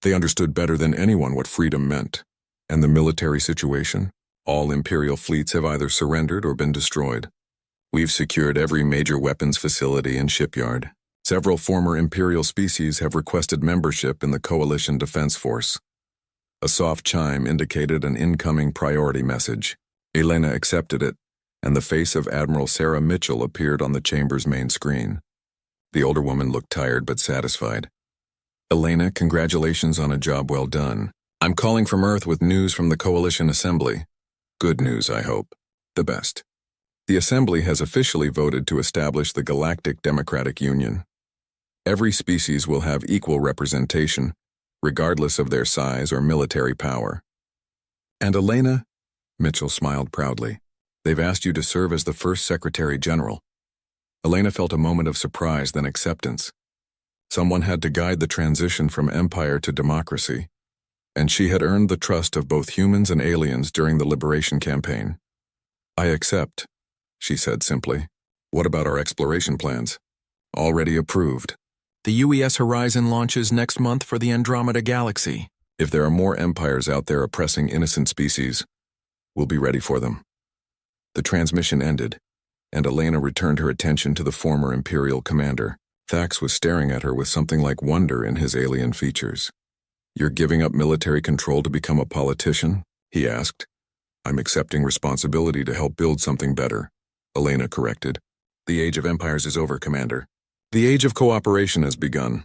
They understood better than anyone what freedom meant. And the military situation? All Imperial fleets have either surrendered or been destroyed. We've secured every major weapons facility and shipyard. Several former Imperial species have requested membership in the Coalition Defense Force. A soft chime indicated an incoming priority message. Elena accepted it, and the face of Admiral Sarah Mitchell appeared on the chamber's main screen. The older woman looked tired but satisfied. Elena, congratulations on a job well done. I'm calling from Earth with news from the Coalition Assembly. Good news, I hope. The best. The Assembly has officially voted to establish the Galactic Democratic Union. Every species will have equal representation, regardless of their size or military power. And Elena? Mitchell smiled proudly. They've asked you to serve as the first Secretary General. Elena felt a moment of surprise, then acceptance. Someone had to guide the transition from empire to democracy, and she had earned the trust of both humans and aliens during the liberation campaign. I accept, she said simply. What about our exploration plans? Already approved. The UES Horizon launches next month for the Andromeda Galaxy. If there are more empires out there oppressing innocent species, we'll be ready for them. The transmission ended, and Elena returned her attention to the former Imperial commander. Thax was staring at her with something like wonder in his alien features. You're giving up military control to become a politician? He asked. I'm accepting responsibility to help build something better, Elena corrected. The age of empires is over, Commander. The age of cooperation has begun.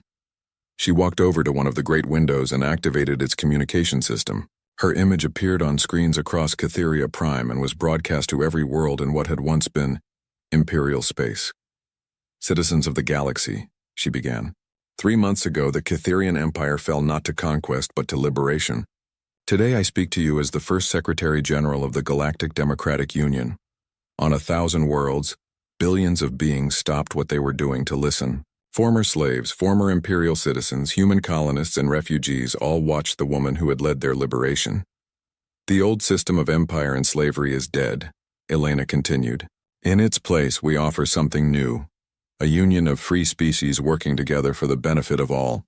She walked over to one of the great windows and activated its communication system. Her image appeared on screens across Cytheria Prime and was broadcast to every world in what had once been Imperial space. Citizens of the galaxy, she began. 3 months ago, the Cytherian Empire fell not to conquest but to liberation. Today I speak to you as the first Secretary General of the Galactic Democratic Union. On 1,000 worlds, billions of beings stopped what they were doing to listen. Former slaves, former Imperial citizens, human colonists, and refugees all watched the woman who had led their liberation. The old system of empire and slavery is dead, Elena continued. In its place, we offer something new, a union of free species working together for the benefit of all.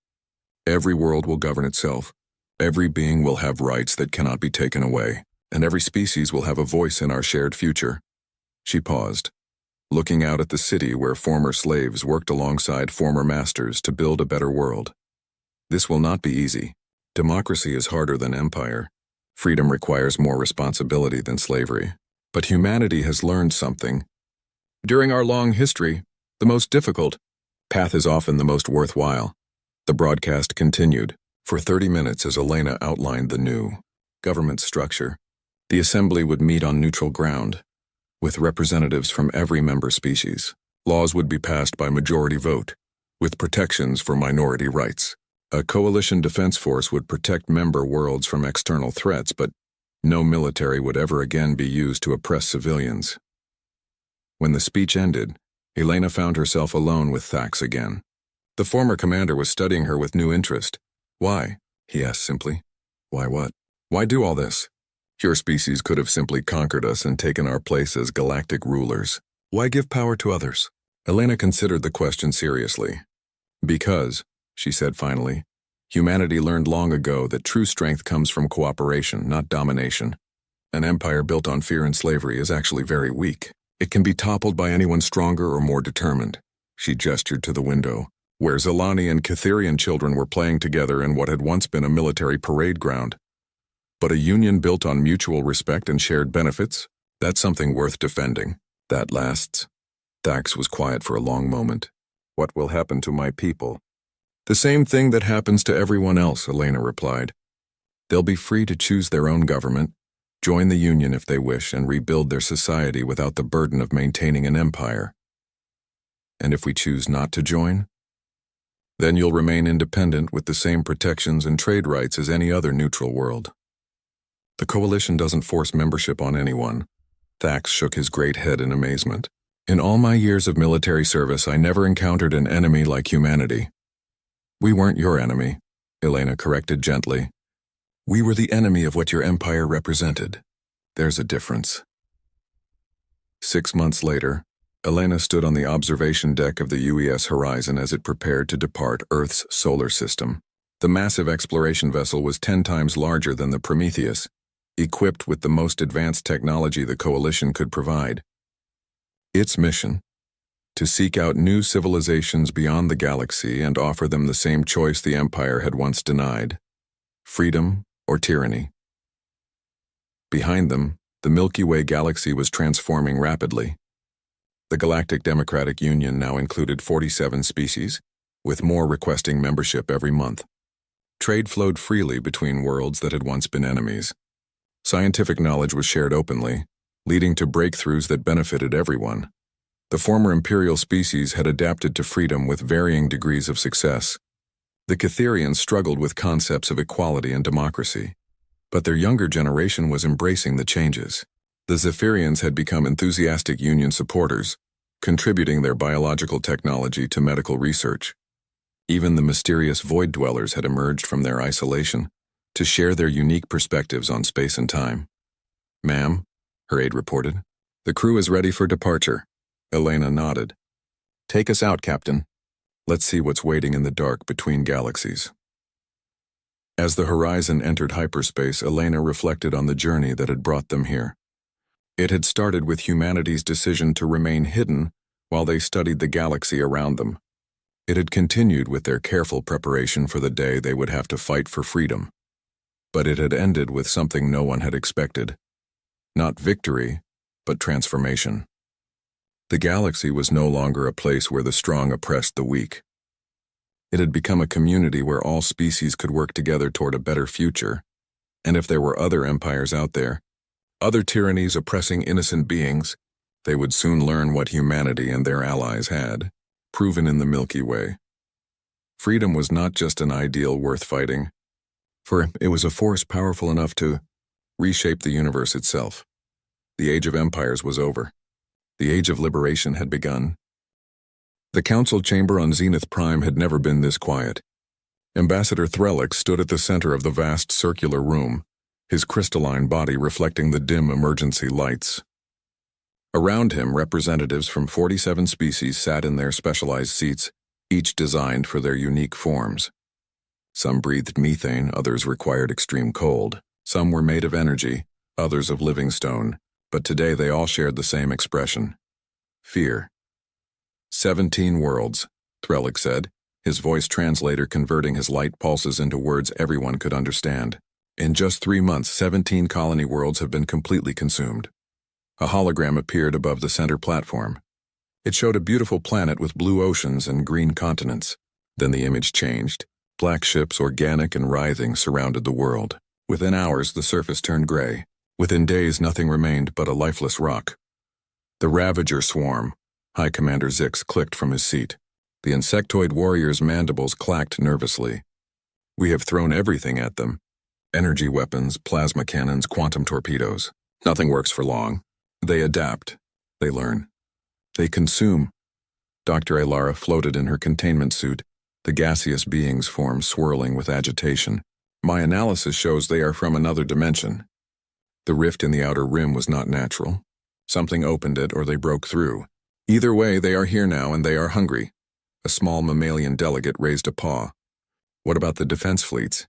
Every world will govern itself. Every being will have rights that cannot be taken away, and every species will have a voice in our shared future. She paused, looking out at the city where former slaves worked alongside former masters to build a better world. This will not be easy. Democracy is harder than empire. Freedom requires more responsibility than slavery. But humanity has learned something. During our long history, the most difficult path is often the most worthwhile. The broadcast continued for 30 minutes as Elena outlined the new government structure. The assembly would meet on neutral ground, with representatives from every member species. Laws would be passed by majority vote, with protections for minority rights. A coalition defense force would protect member worlds from external threats, but no military would ever again be used to oppress civilians. When the speech ended, Elena found herself alone with Thax again. The former commander was studying her with new interest. Why? He asked simply. Why what? Why do all this? Your species could have simply conquered us and taken our place as galactic rulers. Why give power to others? Elena considered the question seriously. Because, she said finally, humanity learned long ago that true strength comes from cooperation, not domination. An empire built on fear and slavery is actually very weak. It can be toppled by anyone stronger or more determined. She gestured to the window, where Zelani and Cytherian children were playing together in what had once been a military parade ground. But a union built on mutual respect and shared benefits, that's something worth defending. That lasts. Thax was quiet for a long moment. What will happen to my people? The same thing that happens to everyone else, Elena replied. They'll be free to choose their own government, join the union if they wish, and rebuild their society without the burden of maintaining an empire. And if we choose not to join? Then you'll remain independent with the same protections and trade rights as any other neutral world. The coalition doesn't force membership on anyone. Thax shook his great head in amazement. In all my years of military service, I never encountered an enemy like humanity. We weren't your enemy, Elena corrected gently. We were the enemy of what your empire represented. There's a difference. 6 months later, Elena stood on the observation deck of the UES Horizon as it prepared to depart Earth's solar system. The massive exploration vessel was 10 times larger than the Prometheus, equipped with the most advanced technology the Coalition could provide. Its mission: to seek out new civilizations beyond the galaxy and offer them the same choice the Empire had once denied: freedom or tyranny. Behind them, the Milky Way galaxy was transforming rapidly. The Galactic Democratic Union now included 47 species, with more requesting membership every month. Trade flowed freely between worlds that had once been enemies. Scientific knowledge was shared openly, leading to breakthroughs that benefited everyone. The former Imperial species had adapted to freedom with varying degrees of success. The Cytherians struggled with concepts of equality and democracy, but their younger generation was embracing the changes. The Zephyrians had become enthusiastic Union supporters, contributing their biological technology to medical research. Even the mysterious Void Dwellers had emerged from their isolation to share their unique perspectives on space and time. Ma'am, her aide reported, the crew is ready for departure. Elena nodded. Take us out, Captain. Let's see what's waiting in the dark between galaxies. As the Horizon entered hyperspace, Elena reflected on the journey that had brought them here. It had started with humanity's decision to remain hidden while they studied the galaxy around them. It had continued with their careful preparation for the day they would have to fight for freedom. But it had ended with something no one had expected. Not victory, but transformation. The galaxy was no longer a place where the strong oppressed the weak. It had become a community where all species could work together toward a better future, and if there were other empires out there, other tyrannies oppressing innocent beings, they would soon learn what humanity and their allies had, proven in the Milky Way. Freedom was not just an ideal worth fighting, for it was a force powerful enough to reshape the universe itself. The age of empires was over. The age of liberation had begun. The council chamber on Zenith Prime had never been this quiet. Ambassador Threlix stood at the center of the vast circular room, his crystalline body reflecting the dim emergency lights. Around him, representatives from 47 species sat in their specialized seats, each designed for their unique forms. Some breathed methane, others required extreme cold. Some were made of energy, others of living stone, but today they all shared the same expression: fear. 17 worlds, Threlix said, his voice translator converting his light pulses into words everyone could understand. In just 3 months, 17 colony worlds have been completely consumed. A hologram appeared above the center platform. It showed a beautiful planet with blue oceans and green continents. Then the image changed. Black ships, organic and writhing, surrounded the world. Within hours, the surface turned gray. Within days, nothing remained but a lifeless rock. The Ravager swarm. High Commander Zix clicked from his seat. The insectoid warrior's mandibles clacked nervously. We have thrown everything at them. Energy weapons, plasma cannons, quantum torpedoes. Nothing works for long. They adapt. They learn. They consume. Dr. Alara floated in her containment suit, the gaseous being's form swirling with agitation. My analysis shows they are from another dimension. The rift in the outer rim was not natural. Something opened it or they broke through. Either way, they are here now and they are hungry. A small mammalian delegate raised a paw. What about the defense fleets?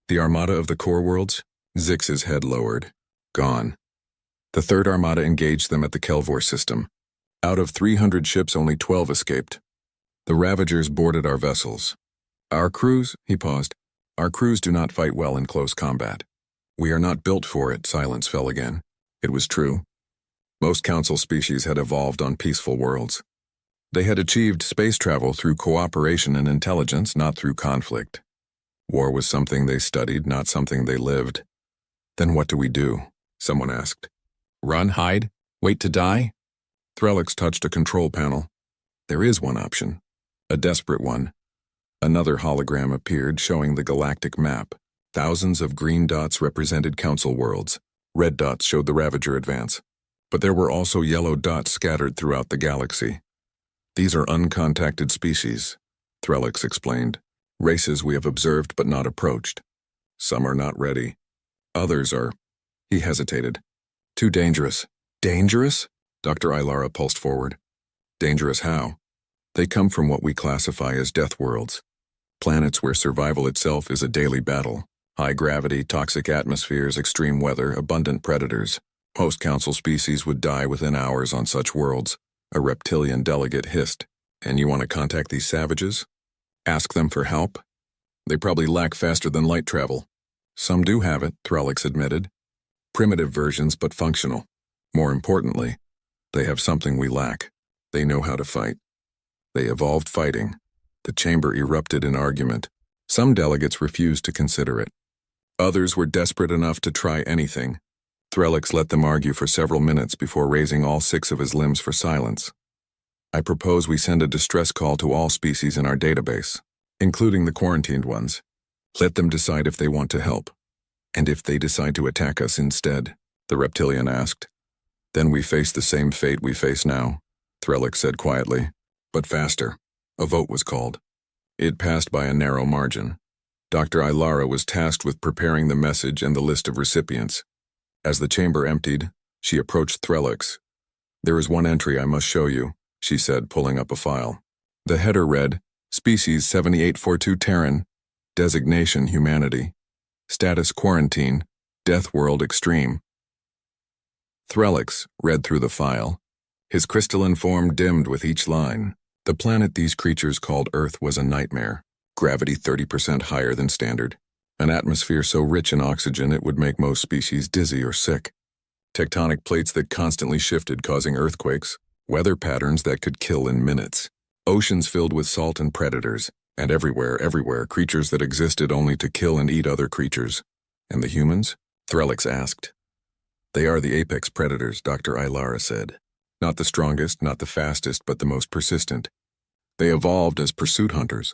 The armada of the core worlds? Zix's head lowered. Gone. The third armada engaged them at the Kelvor system. Out of 300 ships, only 12 escaped. The Ravagers boarded our vessels. Our crews, he paused, our crews do not fight well in close combat. We are not built for it, silence fell again. It was true. Most council species had evolved on peaceful worlds. They had achieved space travel through cooperation and intelligence, not through conflict. War was something they studied, not something they lived. Then what do we do? Someone asked. Run, hide, wait to die? Threlix touched a control panel. There is one option. A desperate one. Another hologram appeared showing the galactic map. Thousands of green dots represented council worlds. Red dots showed the Ravager advance. But there were also yellow dots scattered throughout the galaxy. These are uncontacted species, Threlix explained. Races we have observed but not approached. Some are not ready. Others are... He hesitated. Too dangerous. Dangerous? Dr. Ilara pulsed forward. Dangerous how? They come from what we classify as death worlds. Planets where survival itself is a daily battle. High gravity, toxic atmospheres, extreme weather, abundant predators. Most council species would die within hours on such worlds. A reptilian delegate hissed. And you want to contact these savages? Ask them for help? They probably lack faster than light travel. Some do have it, Threlix admitted. Primitive versions, but functional. More importantly, they have something we lack. They know how to fight. They evolved fighting. The chamber erupted in argument. Some delegates refused to consider it. Others were desperate enough to try anything. Threlix let them argue for several minutes before raising all 6 of his limbs for silence. I propose we send a distress call to all species in our database, including the quarantined ones. Let them decide if they want to help. And if they decide to attack us instead, the reptilian asked. Then we face the same fate we face now, Threlix said quietly. But faster. A vote was called. It passed by a narrow margin. Dr. Ilara was tasked with preparing the message and the list of recipients. As the chamber emptied, she approached Threlix. There is one entry I must show you, she said, pulling up a file. The header read, Species 7842 Terran, Designation Humanity, Status Quarantine, Death World Extreme. Threlix read through the file. His crystalline form dimmed with each line. The planet these creatures called Earth was a nightmare. Gravity 30% higher than standard. An atmosphere so rich in oxygen it would make most species dizzy or sick. Tectonic plates that constantly shifted, causing earthquakes. weather patterns that could kill in minutes, oceans filled with salt and predators, and everywhere, creatures that existed only to kill and eat other creatures. And the humans? Threlix asked. They are the apex predators, Dr. Ilara said. Not the strongest, not the fastest, but the most persistent. They evolved as pursuit hunters.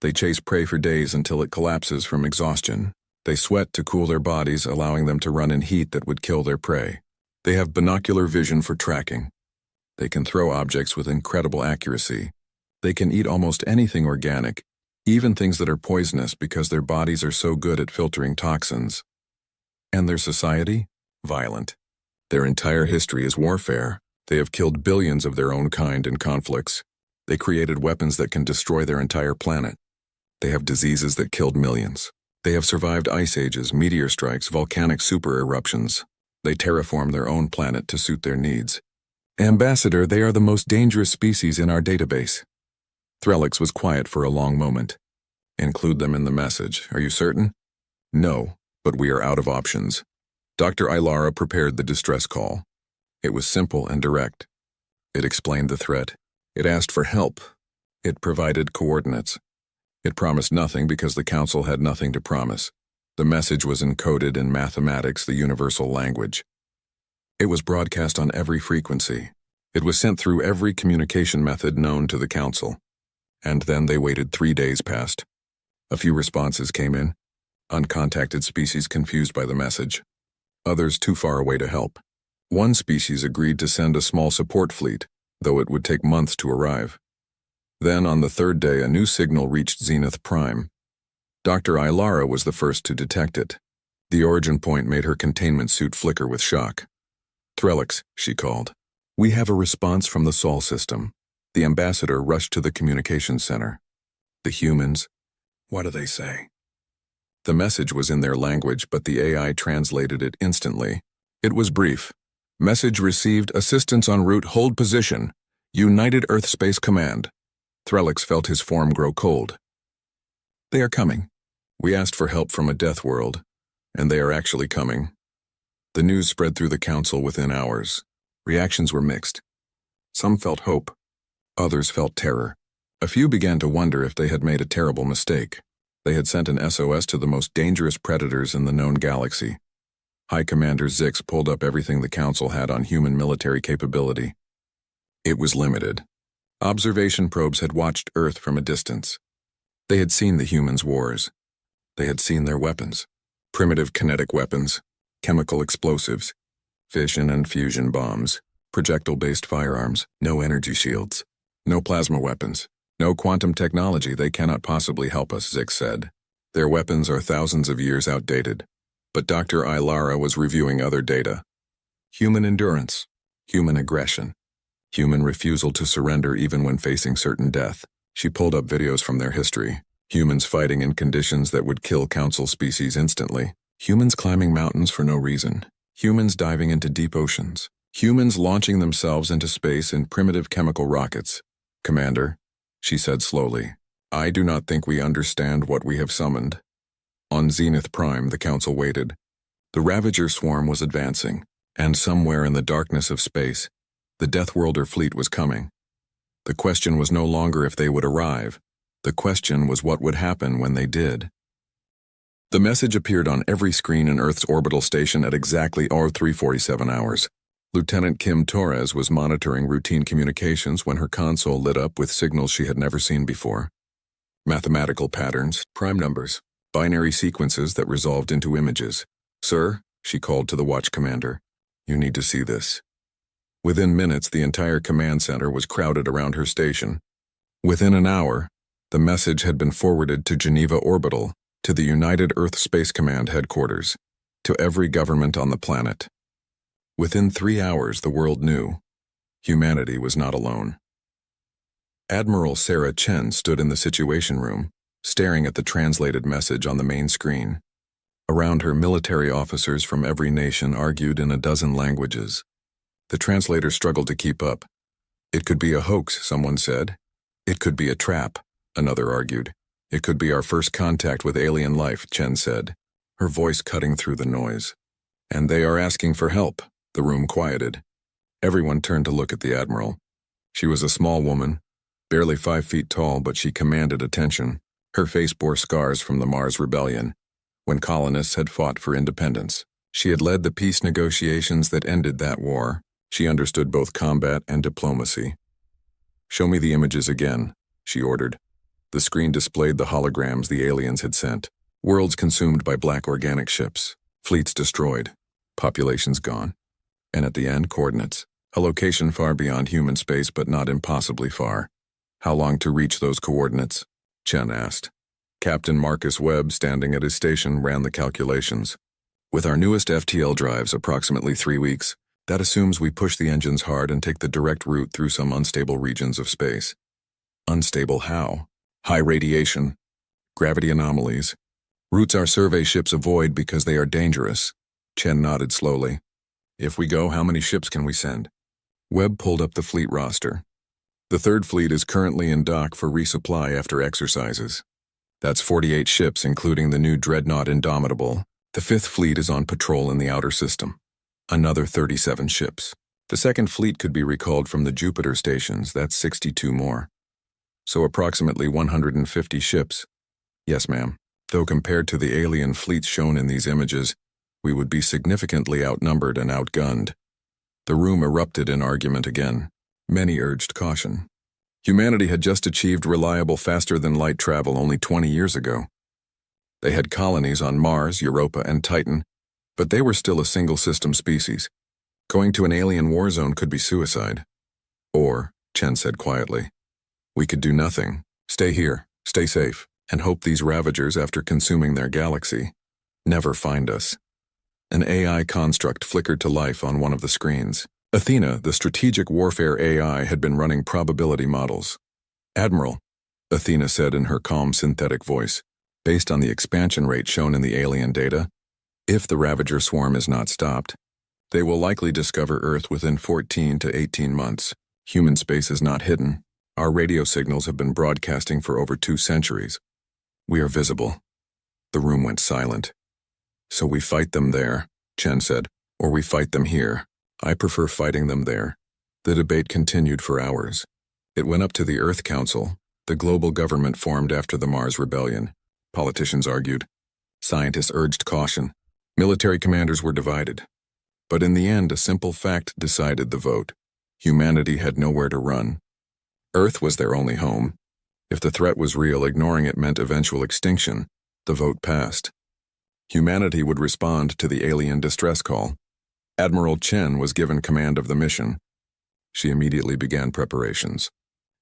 They chase prey for days until it collapses from exhaustion. They sweat to cool their bodies, allowing them to run in heat that would kill their prey. They have binocular vision for tracking. They can throw objects with incredible accuracy. They can eat almost anything organic, even things that are poisonous because their bodies are so good at filtering toxins. And their society? Violent. Their entire history is warfare. They have killed billions of their own kind in conflicts. They created weapons that can destroy their entire planet. They have diseases that killed millions. They have survived ice ages, meteor strikes, volcanic super eruptions. They terraform their own planet to suit their needs. Ambassador, they are the most dangerous species in our database. Threlix was quiet for a long moment. Include them in the message. Are you certain? No, but we are out of options. Dr. Ilara prepared the distress call. It was simple and direct. It explained the threat. It asked for help. It provided coordinates. It promised nothing because the council had nothing to promise. The message was encoded in mathematics, the universal language. It was broadcast on every frequency. It was sent through every communication method known to the council. And then they waited 3 days past. A few responses came in. Uncontacted species confused by the message. Others too far away to help. One species agreed to send a small support fleet, though it would take months to arrive. Then on the 3rd day, a new signal reached Zenith Prime. Dr. Ilara was the first to detect it. The origin point made her containment suit flicker with shock. Threlix, she called. We have a response from the Sol system. The ambassador rushed to the communications center. The humans? What do they say? The message was in their language, but the AI translated it instantly. It was brief. Message received, assistance en route, hold position. United Earth Space Command. Threlix felt his form grow cold. They are coming. We asked for help from a death world, and they are actually coming. The news spread through the council within hours. Reactions were mixed. Some felt hope. Others felt terror. A few began to wonder if they had made a terrible mistake. They had sent an SOS to the most dangerous predators in the known galaxy. High Commander Zix pulled up everything the council had on human military capability. It was limited. Observation probes had watched Earth from a distance. They had seen the humans' wars. They had seen their weapons. Primitive kinetic weapons, chemical explosives, fission and fusion bombs, projectile-based firearms, no energy shields, no plasma weapons, no quantum technology. They cannot possibly help us, Zix said. Their weapons are thousands of years outdated. But Dr. Ilara was reviewing other data. Human endurance, human aggression, human refusal to surrender even when facing certain death. She pulled up videos from their history. Humans fighting in conditions that would kill council species instantly. Humans climbing mountains for no reason. Humans diving into deep oceans. Humans launching themselves into space in primitive chemical rockets. Commander, she said slowly, I do not think we understand what we have summoned. On Zenith Prime, the council waited. The Ravager swarm was advancing, and somewhere in the darkness of space, the Deathworlder fleet was coming. The question was no longer if they would arrive. The question was what would happen when they did. The message appeared on every screen in Earth's orbital station at exactly 0347 hours. Lieutenant Kim Torres was monitoring routine communications when her console lit up with signals she had never seen before. Mathematical patterns, prime numbers, binary sequences that resolved into images. Sir, she called to the watch commander, you need to see this. Within minutes, the entire command center was crowded around her station. Within an hour, the message had been forwarded to Geneva Orbital, to the United Earth Space Command headquarters, to every government on the planet. Within 3 hours, the world knew humanity was not alone. Admiral Sarah Chen stood in the Situation Room, staring at the translated message on the main screen. Around her, military officers from every nation argued in a dozen languages. The translator struggled to keep up. It could be a hoax, someone said. It could be a trap, another argued. It could be our first contact with alien life, Chen said, her voice cutting through the noise. And they are asking for help, the room quieted. Everyone turned to look at the Admiral. She was a small woman, barely 5 feet tall, but she commanded attention. Her face bore scars from the Mars Rebellion, when colonists had fought for independence. She had led the peace negotiations that ended that war. She understood both combat and diplomacy. "Show me the images again," she ordered. The screen displayed the holograms the aliens had sent. Worlds consumed by black organic ships, fleets destroyed, populations gone. And at the end, coordinates. A location far beyond human space, but not impossibly far. "How long to reach those coordinates?" Chen asked. Captain Marcus Webb, standing at his station, ran the calculations. "With our newest FTL drives, approximately 3 weeks. That assumes we push the engines hard and take the direct route through some unstable regions of space." "Unstable how?" "High radiation, gravity anomalies. Routes our survey ships avoid because they are dangerous." Chen nodded slowly. "If we go, how many ships can we send?" Webb pulled up the fleet roster. "The third fleet is currently in dock for resupply after exercises. That's 48 ships, including the new dreadnought Indomitable. The fifth fleet is on patrol in the outer system. Another 37 ships. The second fleet could be recalled from the Jupiter stations. That's 62 more. So approximately 150 ships." "Yes, ma'am. Though compared to the alien fleets shown in these images, we would be significantly outnumbered and outgunned." The room erupted in argument again. Many urged caution. Humanity had just achieved reliable faster-than-light travel only 20 years ago. They had colonies on Mars, Europa, and Titan, but they were still a single-system species. Going to an alien war zone could be suicide. "Or," Chen said quietly, "we could do nothing, stay here, stay safe, and hope these ravagers, after consuming their galaxy, never find us." An AI construct flickered to life on one of the screens. Athena, the strategic warfare AI, had been running probability models. "Admiral," Athena said in her calm synthetic voice, "based on the expansion rate shown in the alien data, if the Ravager swarm is not stopped, they will likely discover Earth within 14 to 18 months. Human space is not hidden. Our radio signals have been broadcasting for over 2 centuries. We are visible." The room went silent. "So we fight them there," Chen said, "or we fight them here. I prefer fighting them there." The debate continued for hours. It went up to the Earth Council, the global government formed after the Mars Rebellion. Politicians argued. Scientists urged caution. Military commanders were divided. But in the end, a simple fact decided the vote. Humanity had nowhere to run. Earth was their only home. If the threat was real, ignoring it meant eventual extinction. The vote passed. Humanity would respond to the alien distress call. Admiral Chen was given command of the mission. She immediately began preparations.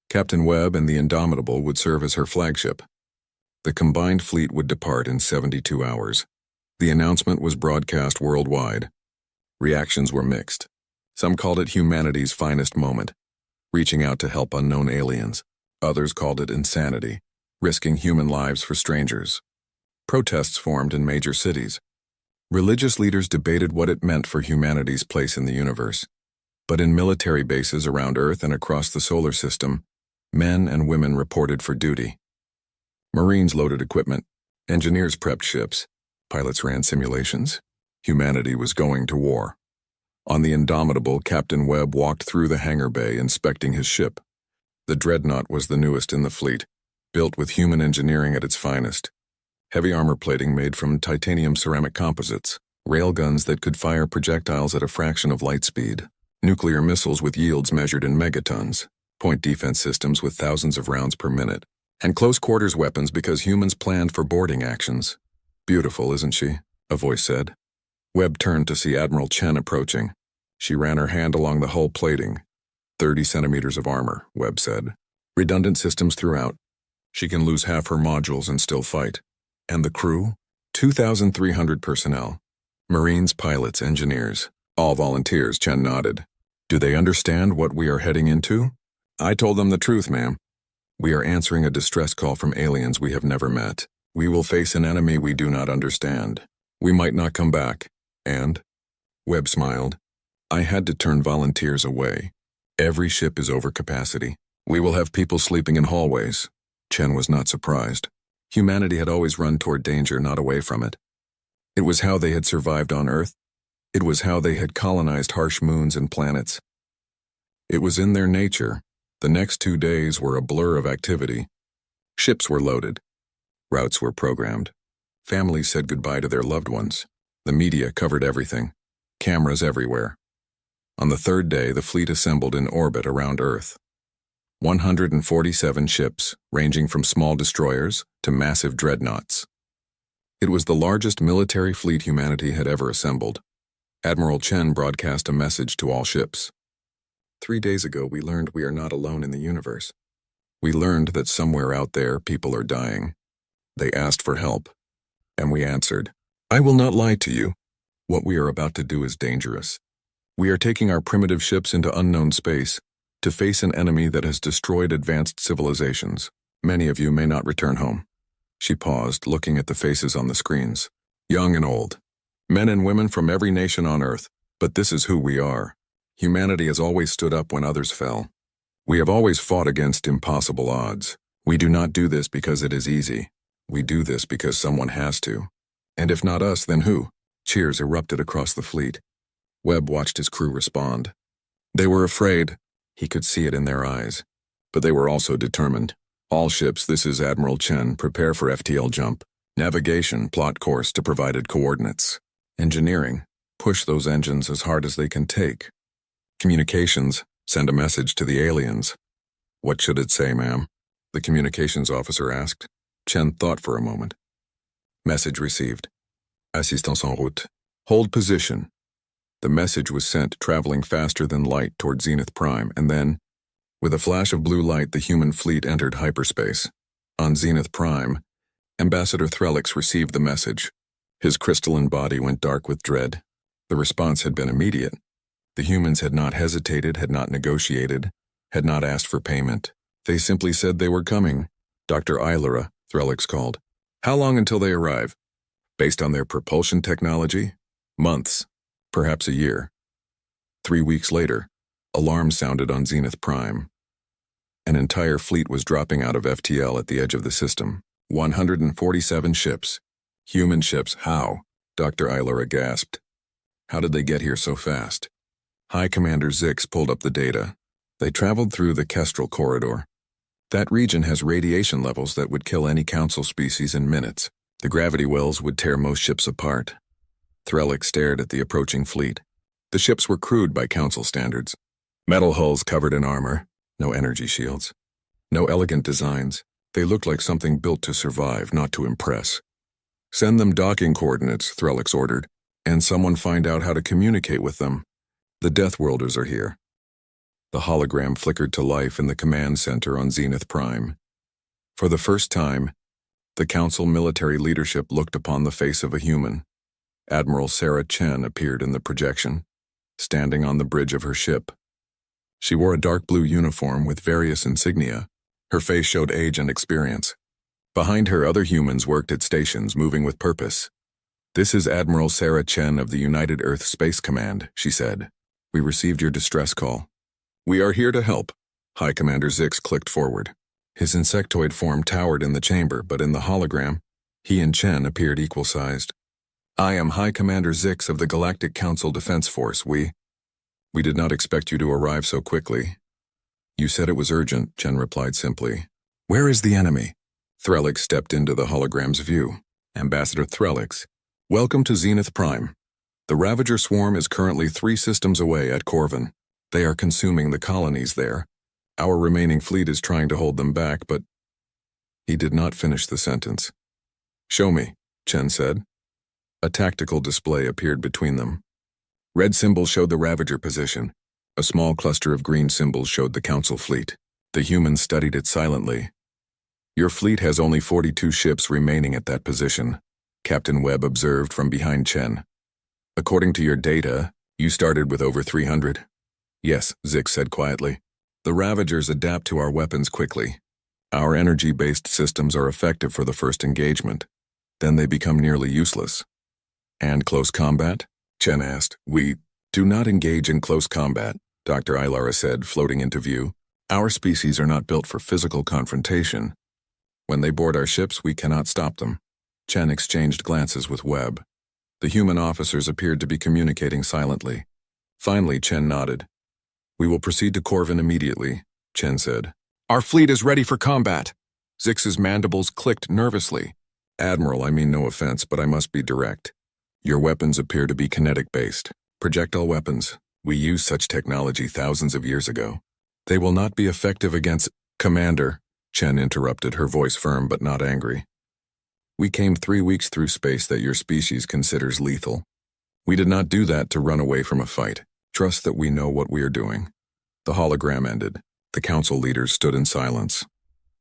Captain Webb and the Indomitable would serve as her flagship. The combined fleet would depart in 72 hours. The announcement was broadcast worldwide. Reactions were mixed. Some called it humanity's finest moment, reaching out to help unknown aliens. Others called it insanity, risking human lives for strangers. Protests formed in major cities. Religious leaders debated what it meant for humanity's place in the universe. But in military bases around Earth and across the solar system, men and women reported for duty. Marines loaded equipment. Engineers prepped ships. Pilots ran simulations. Humanity was going to war. On the Indomitable, Captain Webb walked through the hangar bay inspecting his ship. The Dreadnought was the newest in the fleet, built with human engineering at its finest. Heavy armor plating made from titanium ceramic composites, railguns that could fire projectiles at a fraction of light speed, nuclear missiles with yields measured in megatons, point defense systems with thousands of rounds per minute, and close-quarters weapons because humans planned for boarding actions. "Beautiful, isn't she?" a voice said. Webb turned to see Admiral Chen approaching. She ran her hand along the hull plating. 30 centimeters of armor, Webb said. Redundant systems throughout. She can lose half her modules and still fight. And the crew? 2,300 personnel. Marines, pilots, engineers. All volunteers, Chen nodded. "Do they understand what we are heading into?" "I told them the truth, ma'am. We are answering a distress call from aliens we have never met. We will face an enemy we do not understand. We might not come back. And?" Webb smiled. "I had to turn volunteers away. Every ship is over capacity. We will have people sleeping in hallways." Chen was not surprised. Humanity had always run toward danger, not away from it. It was how they had survived on Earth. It was how they had colonized harsh moons and planets. It was in their nature, The next 2 days were a blur of activity. Ships were loaded. Routes were programmed. Families said goodbye to their loved ones. The media covered everything. Cameras everywhere. On the 3rd day, the fleet assembled in orbit around Earth. 147 ships, ranging from small destroyers to massive dreadnoughts. It was the largest military fleet humanity had ever assembled. Admiral Chen broadcast a message to all ships. 3 days ago, we learned we are not alone in the universe. We learned that somewhere out there, people are dying. They asked for help. And we answered, I will not lie to you. What we are about to do is dangerous. We are taking our primitive ships into unknown space to face an enemy that has destroyed advanced civilizations. Many of you may not return home. She paused, looking at the faces on the screens. Young and old. Men and women from every nation on Earth. But this is who we are. Humanity has always stood up when others fell. We have always fought against impossible odds. We do not do this because it is easy. We do this because someone has to. And if not us, then who? Cheers erupted across the fleet. Webb watched his crew respond. They were afraid. He could see it in their eyes. But they were also determined. All ships, this is Admiral Chen, prepare for FTL jump. Navigation, plot course to provided coordinates. Engineering, push those engines as hard as they can take. Communications, send a message to the aliens. What should it say, ma'am? The communications officer asked. Chen thought for a moment. Message received. Assistance en route. Hold position. The message was sent, traveling faster than light toward Zenith Prime, and then, with a flash of blue light, the human fleet entered hyperspace. On Zenith Prime, Ambassador Threlix received the message. His crystalline body went dark with dread. The response had been immediate. The humans had not hesitated, had not negotiated, had not asked for payment. They simply said they were coming. Dr. Eilera, Threlix called. How long until they arrive? Based on their propulsion technology? Months. Perhaps a year. 3 weeks later, alarms sounded on Zenith Prime. An entire fleet was dropping out of FTL at the edge of the system. 147 ships. Human ships, how? Dr. Eilera gasped. How did they get here so fast? High Commander Zix pulled up the data. They traveled through the Kestrel corridor. That region has radiation levels that would kill any council species in minutes. The gravity wells would tear most ships apart. Threlix stared at the approaching fleet. The ships were crude by council standards. Metal hulls covered in armor, no energy shields, no elegant designs. They looked like something built to survive, not to impress. Send them docking coordinates, Threlix ordered, and someone find out how to communicate with them. The Death Worlders are here. The hologram flickered to life in the command center on Zenith Prime. For the first time, the council military leadership looked upon the face of a human. Admiral Sarah Chen appeared in the projection, standing on the bridge of her ship. She wore a dark blue uniform with various insignia. Her face showed age and experience. Behind her, other humans worked at stations, moving with purpose. This is Admiral Sarah Chen of the United Earth Space Command, she said. We received your distress call. We are here to help. High Commander Zix clicked forward. His insectoid form towered in the chamber, but in the hologram, he and Chen appeared equal-sized. I am High Commander Zix of the Galactic Council Defense Force. We did not expect you to arrive so quickly. You said it was urgent, Chen replied simply. Where is the enemy? Threlix stepped into the hologram's view. Ambassador Threlix, welcome to Zenith Prime. The Ravager swarm is currently 3 systems away at Corvin. They are consuming the colonies there. Our remaining fleet is trying to hold them back, but... He did not finish the sentence. Show me, Chen said. A tactical display appeared between them. Red symbols showed the Ravager position. A small cluster of green symbols showed the Council fleet. The humans studied it silently. Your fleet has only 42 ships remaining at that position, Captain Webb observed from behind Chen. According to your data, you started with over 300. Yes, Zix said quietly. The Ravagers adapt to our weapons quickly. Our energy-based systems are effective for the first engagement. Then they become nearly useless. And close combat? Chen asked. We do not engage in close combat, Dr. Eilera said, floating into view. Our species are not built for physical confrontation. When they board our ships, we cannot stop them. Chen exchanged glances with Webb. The human officers appeared to be communicating silently. Finally, Chen nodded. We will proceed to Corvin immediately. Chen said. Our fleet is ready for combat. Zix's mandibles clicked nervously. Admiral, I mean no offense, but I must be direct. Your weapons appear to be kinetic-based. Projectile weapons. We used such technology thousands of years ago. They will not be effective against— Commander, Chen interrupted, her voice firm but not angry. We came 3 weeks through space that your species considers lethal. We did not do that to run away from a fight. Trust that we know what we are doing. The hologram ended. The council leaders stood in silence.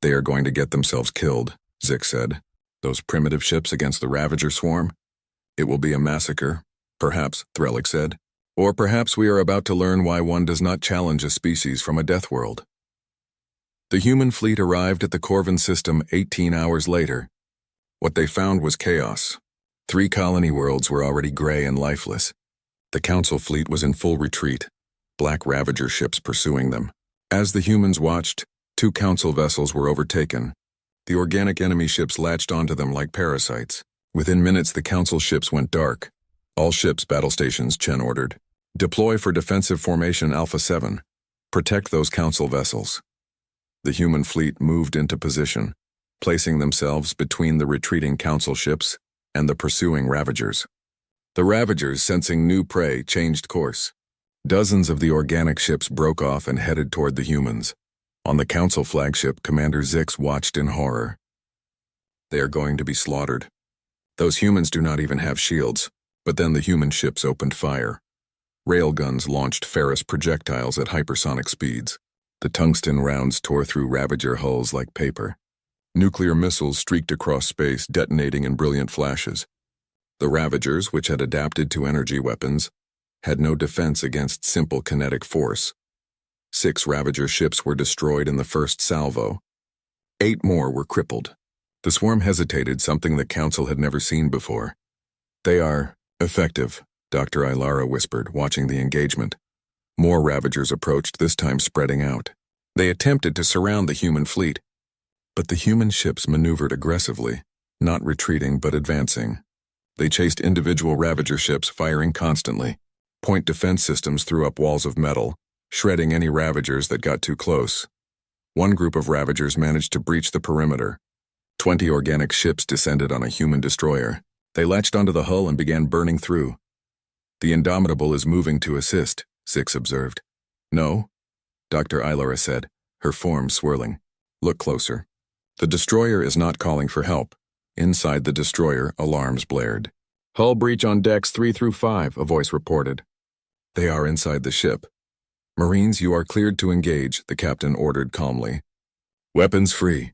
They are going to get themselves killed, Zix said. Those primitive ships against the Ravager swarm? It will be a massacre, perhaps, Threllick said. Or perhaps we are about to learn why one does not challenge a species from a death world. The human fleet arrived at the Corvin system 18 hours later. What they found was chaos. 3 colony worlds were already gray and lifeless. The council fleet was in full retreat, black Ravager ships pursuing them. As the humans watched, 2 council vessels were overtaken. The organic enemy ships latched onto them like parasites. Within minutes, the council ships went dark. All ships, battle stations, Chen ordered. Deploy for defensive formation Alpha 7. Protect those council vessels. The human fleet moved into position, placing themselves between the retreating council ships and the pursuing Ravagers. The Ravagers, sensing new prey, changed course. Dozens of the organic ships broke off and headed toward the humans. On the council flagship, Commander Zix watched in horror. They are going to be slaughtered. Those humans do not even have shields, but then the human ships opened fire. Railguns launched ferrous projectiles at hypersonic speeds. The tungsten rounds tore through Ravager hulls like paper. Nuclear missiles streaked across space, detonating in brilliant flashes. The Ravagers, which had adapted to energy weapons, had no defense against simple kinetic force. 6 Ravager ships were destroyed in the first salvo. 8 more were crippled. The swarm hesitated, something the Council had never seen before. They are effective, Dr. Ilara whispered, watching the engagement. More Ravagers approached, this time spreading out. They attempted to surround the human fleet. But the human ships maneuvered aggressively, not retreating but advancing. They chased individual Ravager ships, firing constantly. Point defense systems threw up walls of metal, shredding any Ravagers that got too close. One group of Ravagers managed to breach the perimeter. 20 organic ships descended on a human destroyer. They latched onto the hull and began burning through. The Indomitable is moving to assist, Zix observed. No, Dr. Ilara said, her form swirling. Look closer. The destroyer is not calling for help. Inside the destroyer, alarms blared. Hull breach on decks 3 through 5, a voice reported. They are inside the ship. Marines, you are cleared to engage, the captain ordered calmly. Weapons free.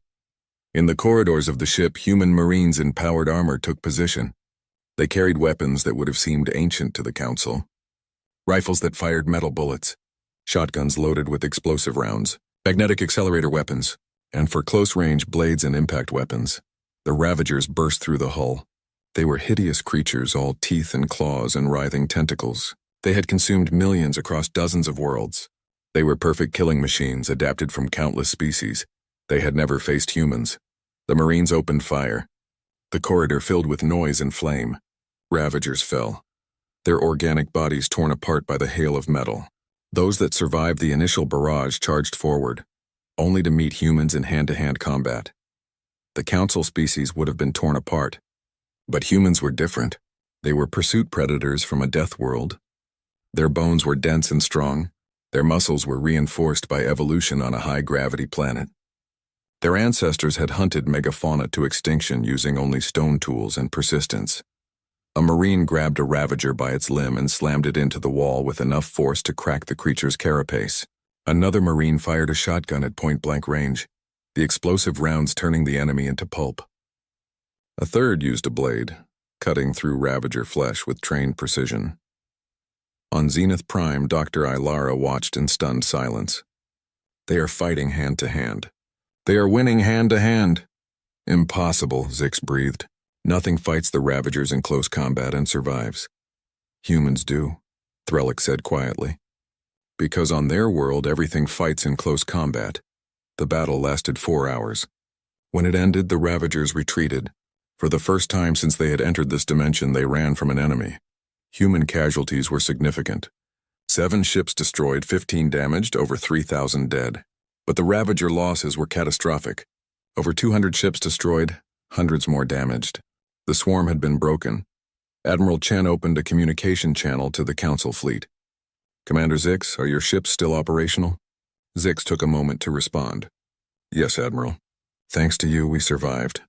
In the corridors of the ship, human Marines in powered armor took position. They carried weapons that would have seemed ancient to the Council. Rifles that fired metal bullets, shotguns loaded with explosive rounds, magnetic accelerator weapons, and for close-range blades and impact weapons. The Ravagers burst through the hull. They were hideous creatures, all teeth and claws and writhing tentacles. They had consumed millions across dozens of worlds. They were perfect killing machines, adapted from countless species. They had never faced humans. The Marines opened fire. The corridor filled with noise and flame. Ravagers fell, their organic bodies torn apart by the hail of metal. Those that survived the initial barrage charged forward, only to meet humans in hand-to-hand combat. The Council species would have been torn apart. But humans were different. They were pursuit predators from a death world. Their bones were dense and strong. Their muscles were reinforced by evolution on a high-gravity planet. Their ancestors had hunted megafauna to extinction using only stone tools and persistence. A Marine grabbed a Ravager by its limb and slammed it into the wall with enough force to crack the creature's carapace. Another Marine fired a shotgun at point-blank range, the explosive rounds turning the enemy into pulp. A third used a blade, cutting through Ravager flesh with trained precision. On Zenith Prime, Dr. Ilara watched in stunned silence. They are fighting hand-to-hand. They are winning hand-to-hand. Impossible, Zix breathed. Nothing fights the Ravagers in close combat and survives. Humans do, Threllick said quietly. Because on their world, everything fights in close combat. The battle lasted 4 hours. When it ended, the Ravagers retreated. For the first time since they had entered this dimension, they ran from an enemy. Human casualties were significant. 7 ships destroyed, 15 damaged, over 3,000 dead. But the Ravager losses were catastrophic. Over 200 ships destroyed, hundreds more damaged. The swarm had been broken. Admiral Chen opened a communication channel to the Council fleet. "Commander Zix, are your ships still operational?" Zix took a moment to respond. "Yes, Admiral. Thanks to you, we survived."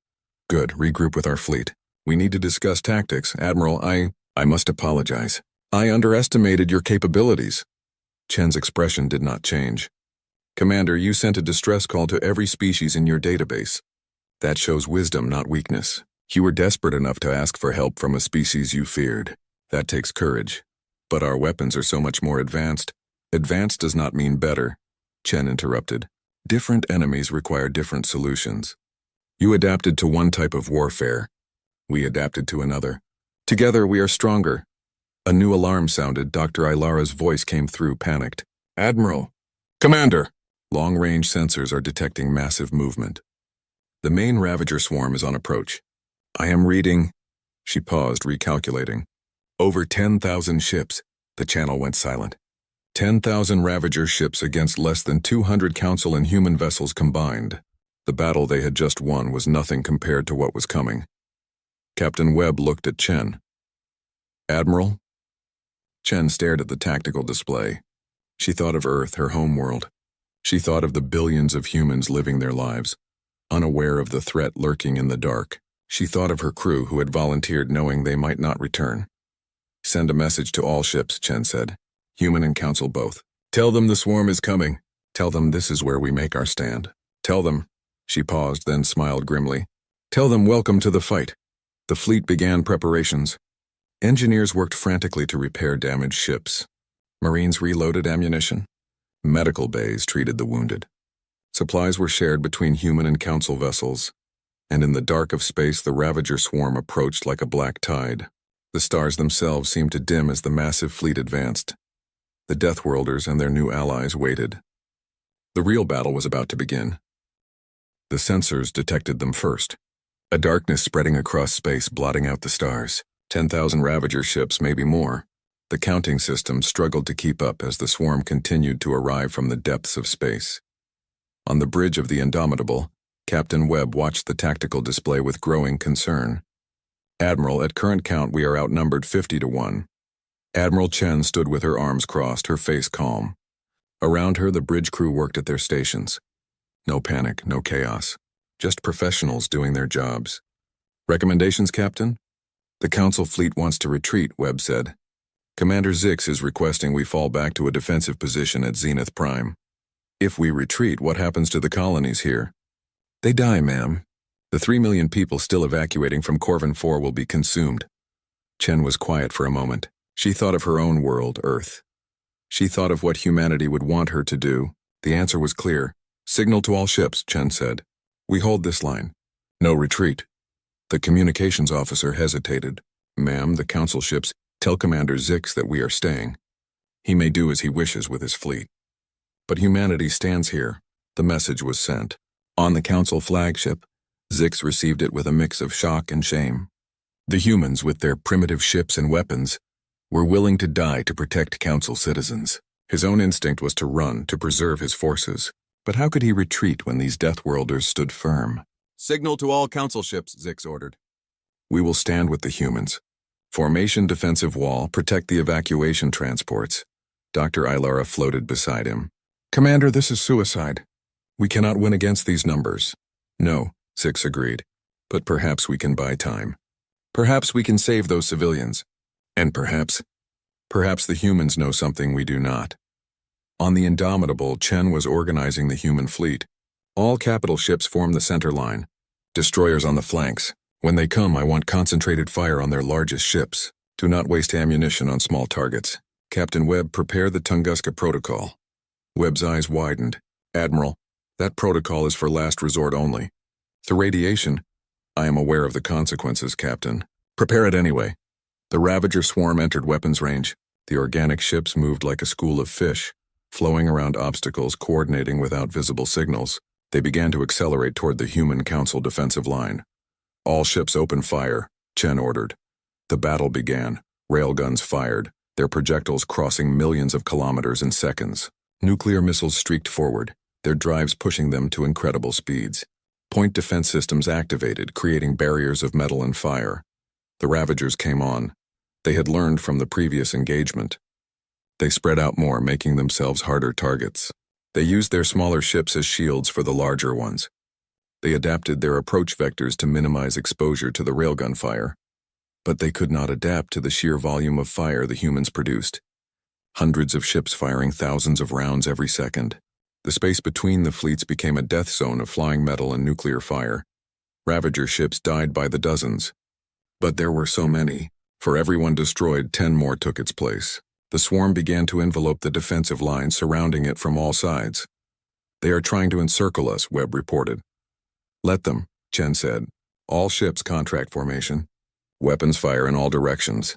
"Good, regroup with our fleet. We need to discuss tactics. Admiral, I must apologize. I underestimated your capabilities." Chen's expression did not change. "Commander, you sent a distress call to every species in your database. That shows wisdom, not weakness. You were desperate enough to ask for help from a species you feared. That takes courage. But our weapons are so much more advanced." "Advanced does not mean better," Chen interrupted. "Different enemies require different solutions. You adapted to one type of warfare. We adapted to another. Together we are stronger." A new alarm sounded. Dr. Ilara's voice came through, panicked. "Admiral!" "Commander!" Long-range sensors are detecting massive movement. "The main Ravager swarm is on approach. I am reading." She paused, recalculating. "Over 10,000 ships." The channel went silent. 10,000 Ravager ships against less than 200 Council and human vessels combined. The battle they had just won was nothing compared to what was coming. Captain Webb looked at Chen. "Admiral?" Chen stared at the tactical display. She thought of Earth, her home world. She thought of the billions of humans living their lives, unaware of the threat lurking in the dark. She thought of her crew who had volunteered knowing they might not return. "Send a message to all ships," Chen said. "Human and Council both. Tell them the swarm is coming. Tell them this is where we make our stand. Tell them," she paused, then smiled grimly. "Tell them welcome to the fight." The fleet began preparations. Engineers worked frantically to repair damaged ships. Marines reloaded ammunition. Medical bays treated the wounded. Supplies were shared between human and Council vessels. And in the dark of space, the Ravager swarm approached like a black tide. The stars themselves seemed to dim as the massive fleet advanced. The Deathworlders and their new allies waited. The real battle was about to begin. The sensors detected them first. A darkness spreading across space, blotting out the stars. 10,000 Ravager ships, maybe more. The counting system struggled to keep up as the swarm continued to arrive from the depths of space. On the bridge of the Indomitable, Captain Webb watched the tactical display with growing concern. "Admiral, at current count we are outnumbered 50-1. Admiral Chen stood with her arms crossed, her face calm. Around her, the bridge crew worked at their stations. No panic, no chaos. Just professionals doing their jobs. "Recommendations, Captain?" "The Council fleet wants to retreat," Webb said. "Commander Zix is requesting we fall back to a defensive position at Zenith Prime. If we retreat, what happens to the colonies here?" "They die, ma'am. The 3 million people still evacuating from Corvin 4 will be consumed." Chen was quiet for a moment. She thought of her own world, Earth. She thought of what humanity would want her to do. The answer was clear. "Signal to all ships," Chen said. "We hold this line. No retreat." The communications officer hesitated. "Ma'am, the Council ships, tell Commander Zix that we are staying. He may do as he wishes with his fleet. But humanity stands here." The message was sent. On the Council flagship, Zix received it with a mix of shock and shame. The humans, with their primitive ships and weapons, were willing to die to protect Council citizens. His own instinct was to run, to preserve his forces. But how could he retreat when these Deathworlders stood firm? "Signal to all Council ships," Zix ordered. "We will stand with the humans. Formation defensive wall, protect the evacuation transports." Dr. Ilara floated beside him. "Commander, this is suicide. We cannot win against these numbers." "No," Zix agreed. "But perhaps we can buy time. Perhaps we can save those civilians. And perhaps the humans know something we do not." On the Indomitable, Chen was organizing the human fleet. All capital ships form the center line. Destroyers on the flanks. When they come, I want concentrated fire on their largest ships. Do not waste ammunition on small targets. Captain Webb, prepare the Tunguska Protocol. Webb's eyes widened. "Admiral, that protocol is for last resort only. The radiation, I am aware of the consequences, Captain. Prepare it anyway." The Ravager swarm entered weapons range. The organic ships moved like a school of fish, flowing around obstacles, coordinating without visible signals. They began to accelerate toward the human Council defensive line. "All ships open fire," Chen ordered. The battle began. Railguns fired, their projectiles crossing millions of kilometers in seconds. Nuclear missiles streaked forward. their drives pushing them to incredible speeds. Point defense systems activated, creating barriers of metal and fire. The Ravagers came on. They had learned from the previous engagement. They spread out more, making themselves harder targets. They used their smaller ships as shields for the larger ones. They adapted their approach vectors to minimize exposure to the railgun fire. But they could not adapt to the sheer volume of fire the humans produced. Hundreds of ships firing thousands of rounds every second. The space between the fleets became a death zone of flying metal and nuclear fire. Ravager ships died by the dozens. But there were so many. For every one destroyed, 10 more took its place. The swarm began to envelope the defensive lines surrounding it from all sides. "They are trying to encircle us," Webb reported. "Let them," Chen said. "All ships contract formation. Weapons fire in all directions."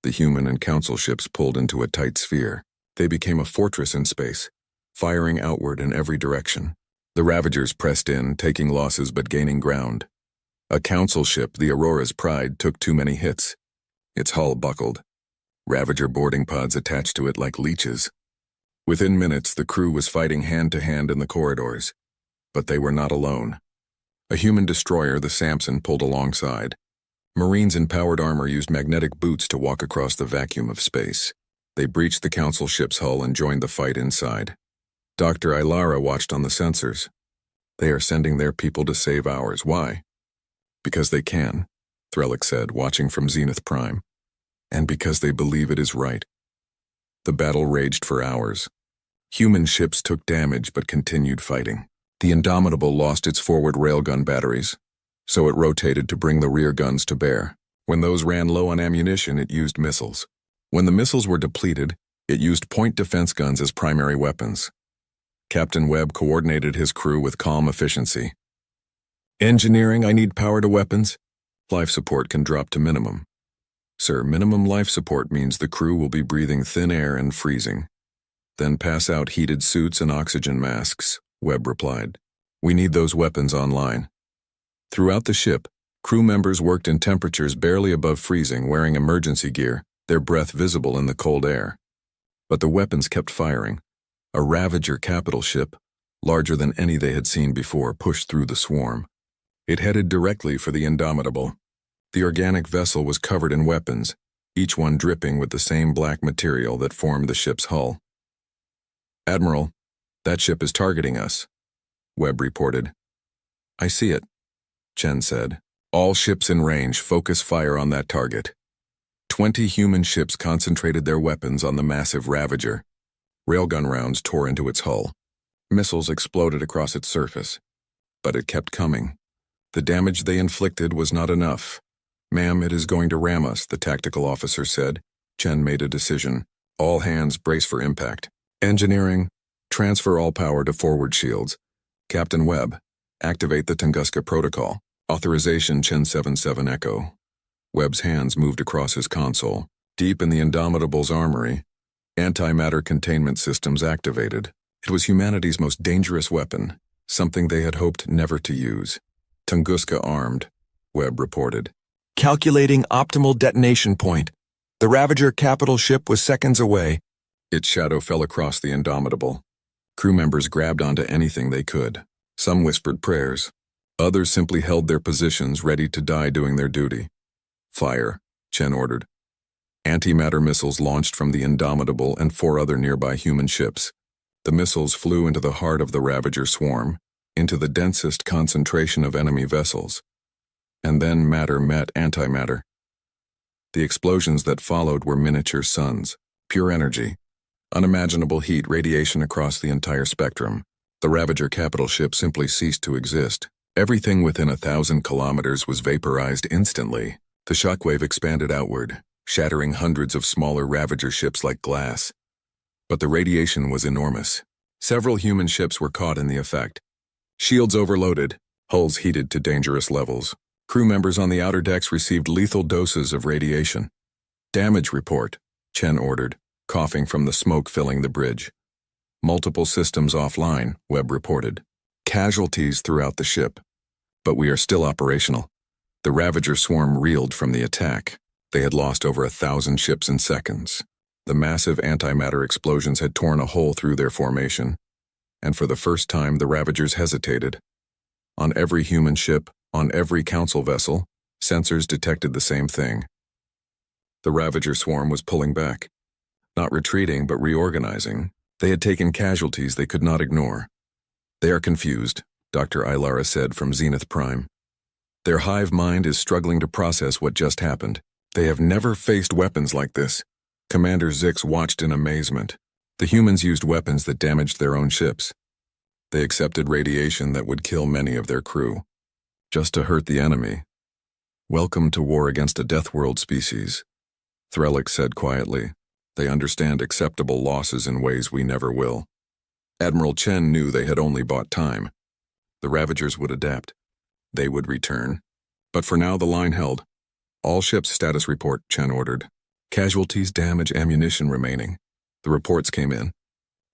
The human and council ships pulled into a tight sphere. They became a fortress in space, firing outward in every direction. The Ravagers pressed in, taking losses but gaining ground. A council ship, the Aurora's Pride, took too many hits. Its hull buckled. Ravager boarding pods attached to it like leeches. Within minutes, the crew was fighting hand-to-hand in the corridors. But they were not alone. A human destroyer, the Samson, pulled alongside. Marines in powered armor used magnetic boots to walk across the vacuum of space. They breached the council ship's hull and joined the fight inside. Dr. Ilara watched on the sensors. "They are sending their people to save ours. Why?" "Because they can," Threllick said, watching from Zenith Prime. "And because they believe it is right." The battle raged for hours. Human ships took damage but continued fighting. The Indomitable lost its forward railgun batteries, so it rotated to bring the rear guns to bear. When those ran low on ammunition, it used missiles. When the missiles were depleted, it used point defense guns as primary weapons. Captain Webb coordinated his crew with calm efficiency. "Engineering, I need power to weapons. Life support can drop to minimum." "Sir, minimum life support means the crew will be breathing thin air and freezing. Then pass out heated suits and oxygen masks," Webb replied. "We need those weapons online." Throughout the ship, crew members worked in temperatures barely above freezing, wearing emergency gear, their breath visible in the cold air. But the weapons kept firing. A Ravager capital ship, larger than any they had seen before, pushed through the swarm. It headed directly for the Indomitable. The organic vessel was covered in weapons, each one dripping with the same black material that formed the ship's hull. "Admiral, that ship is targeting us," Webb reported. "I see it," Chen said. "All ships in range, focus fire on that target." 20 human ships concentrated their weapons on the massive Ravager. Railgun rounds tore into its hull. Missiles exploded across its surface. But it kept coming. The damage they inflicted was not enough. "Ma'am, it is going to ram us," the tactical officer said. Chen made a decision. "All hands brace for impact. Engineering, transfer all power to forward shields. Captain Webb, activate the Tunguska protocol. Authorization Chen 77 Echo." Webb's hands moved across his console. Deep in the Indomitable's armory, antimatter containment systems activated. It was humanity's most dangerous weapon, something they had hoped never to use. "Tunguska armed," Webb reported. "Calculating optimal detonation point. The Ravager capital ship was seconds away." Its shadow fell across the Indomitable. Crew members grabbed onto anything they could. Some whispered prayers. Others simply held their positions, ready to die doing their duty. "Fire," Chen ordered. Antimatter missiles launched from the Indomitable and 4 other nearby human ships. The missiles flew into the heart of the Ravager swarm, into the densest concentration of enemy vessels. And then matter met antimatter. The explosions that followed were miniature suns, pure energy, unimaginable heat, radiation across the entire spectrum. The Ravager capital ship simply ceased to exist. Everything within 1,000 kilometers was vaporized instantly. The shockwave expanded outward, shattering hundreds of smaller Ravager ships like glass. But the radiation was enormous. Several human ships were caught in the effect. Shields overloaded, hulls heated to dangerous levels. Crew members on the outer decks received lethal doses of radiation. "Damage report," Chen ordered, coughing from the smoke filling the bridge. "Multiple systems offline," Webb reported. "Casualties throughout the ship. But we are still operational." The Ravager swarm reeled from the attack. They had lost over 1,000 ships in seconds. The massive antimatter explosions had torn a hole through their formation. and for the first time the Ravagers hesitated. On every human ship, on every Council vessel, sensors detected the same thing. The Ravager swarm was pulling back. Not retreating, but reorganizing. They had taken casualties they could not ignore. They are confused, Dr. Ilara said from Zenith Prime. Their hive mind is struggling to process what just happened. They have never faced weapons like this. Commander Zix watched in amazement. The humans used weapons that damaged their own ships. They accepted radiation that would kill many of their crew, just to hurt the enemy. Welcome to war against a Death World species, Threlix said quietly. They understand acceptable losses in ways we never will. Admiral Chen knew they had only bought time. The Ravagers would adapt. They would return. But for now the line held. All ships status report, Chen ordered. Casualties, damage, ammunition remaining. The reports came in.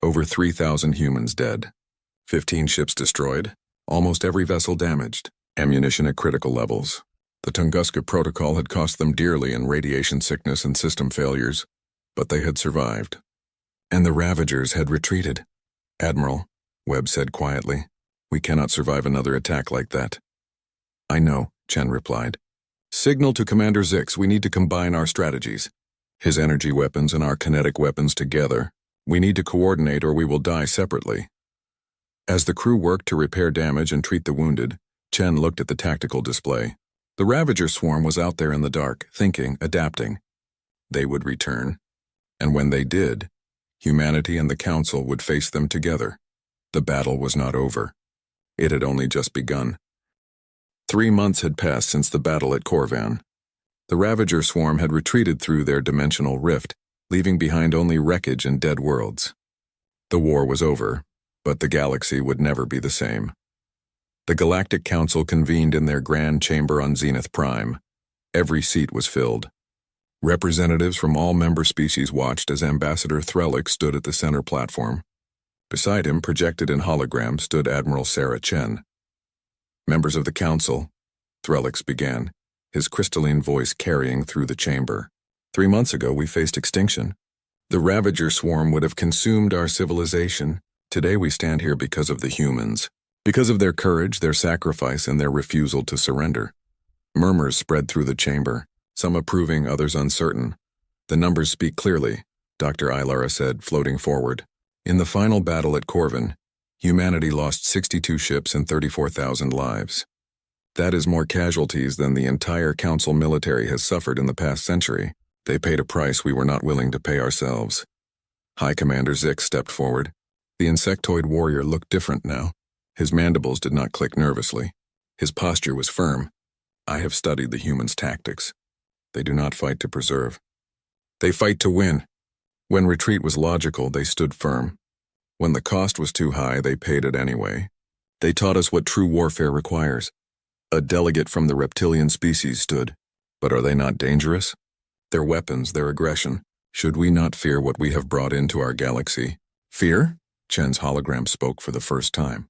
Over 3,000 humans dead. 15 ships destroyed. Almost every vessel damaged. Ammunition at critical levels. The Tunguska Protocol had cost them dearly in radiation sickness and system failures, but they had survived. And the Ravagers had retreated. Admiral, Webb said quietly, we cannot survive another attack like that. I know, Chen replied. Signal to Commander Zix, we need to combine our strategies. His energy weapons and our kinetic weapons together. We need to coordinate or we will die separately. As the crew worked to repair damage and treat the wounded, Chen looked at the tactical display. The Ravager swarm was out there in the dark, thinking, adapting. They would return. And when they did, humanity and the Council would face them together. The battle was not over. It had only just begun. 3 months had passed since the battle at Corvan. The Ravager swarm had retreated through their dimensional rift, leaving behind only wreckage and dead worlds. The war was over, but the galaxy would never be the same. The Galactic Council convened in their grand chamber on Zenith Prime. Every seat was filled. Representatives from all member species watched as Ambassador Threlix stood at the center platform. Beside him, projected in hologram, stood Admiral Sarah Chen. Members of the Council, Threlix began, his crystalline voice carrying through the chamber. 3 months ago, we faced extinction. The Ravager swarm would have consumed our civilization. Today we stand here because of the humans. Because of their courage, their sacrifice, and their refusal to surrender. Murmurs spread through the chamber, some approving, others uncertain. The numbers speak clearly, Dr. Ilara said, floating forward. In the final battle at Corvan, humanity lost 62 ships and 34,000 lives. That is more casualties than the entire Council military has suffered in the past century. They paid a price we were not willing to pay ourselves. High Commander Zix stepped forward. The insectoid warrior looked different now. His mandibles did not click nervously. His posture was firm. I have studied the humans' tactics. They do not fight to preserve. They fight to win. When retreat was logical, they stood firm. When the cost was too high, they paid it anyway. They taught us what true warfare requires. A delegate from the reptilian species stood. But are they not dangerous? Their weapons, their aggression. Should we not fear what we have brought into our galaxy? Fear? Chen's hologram spoke for the first time.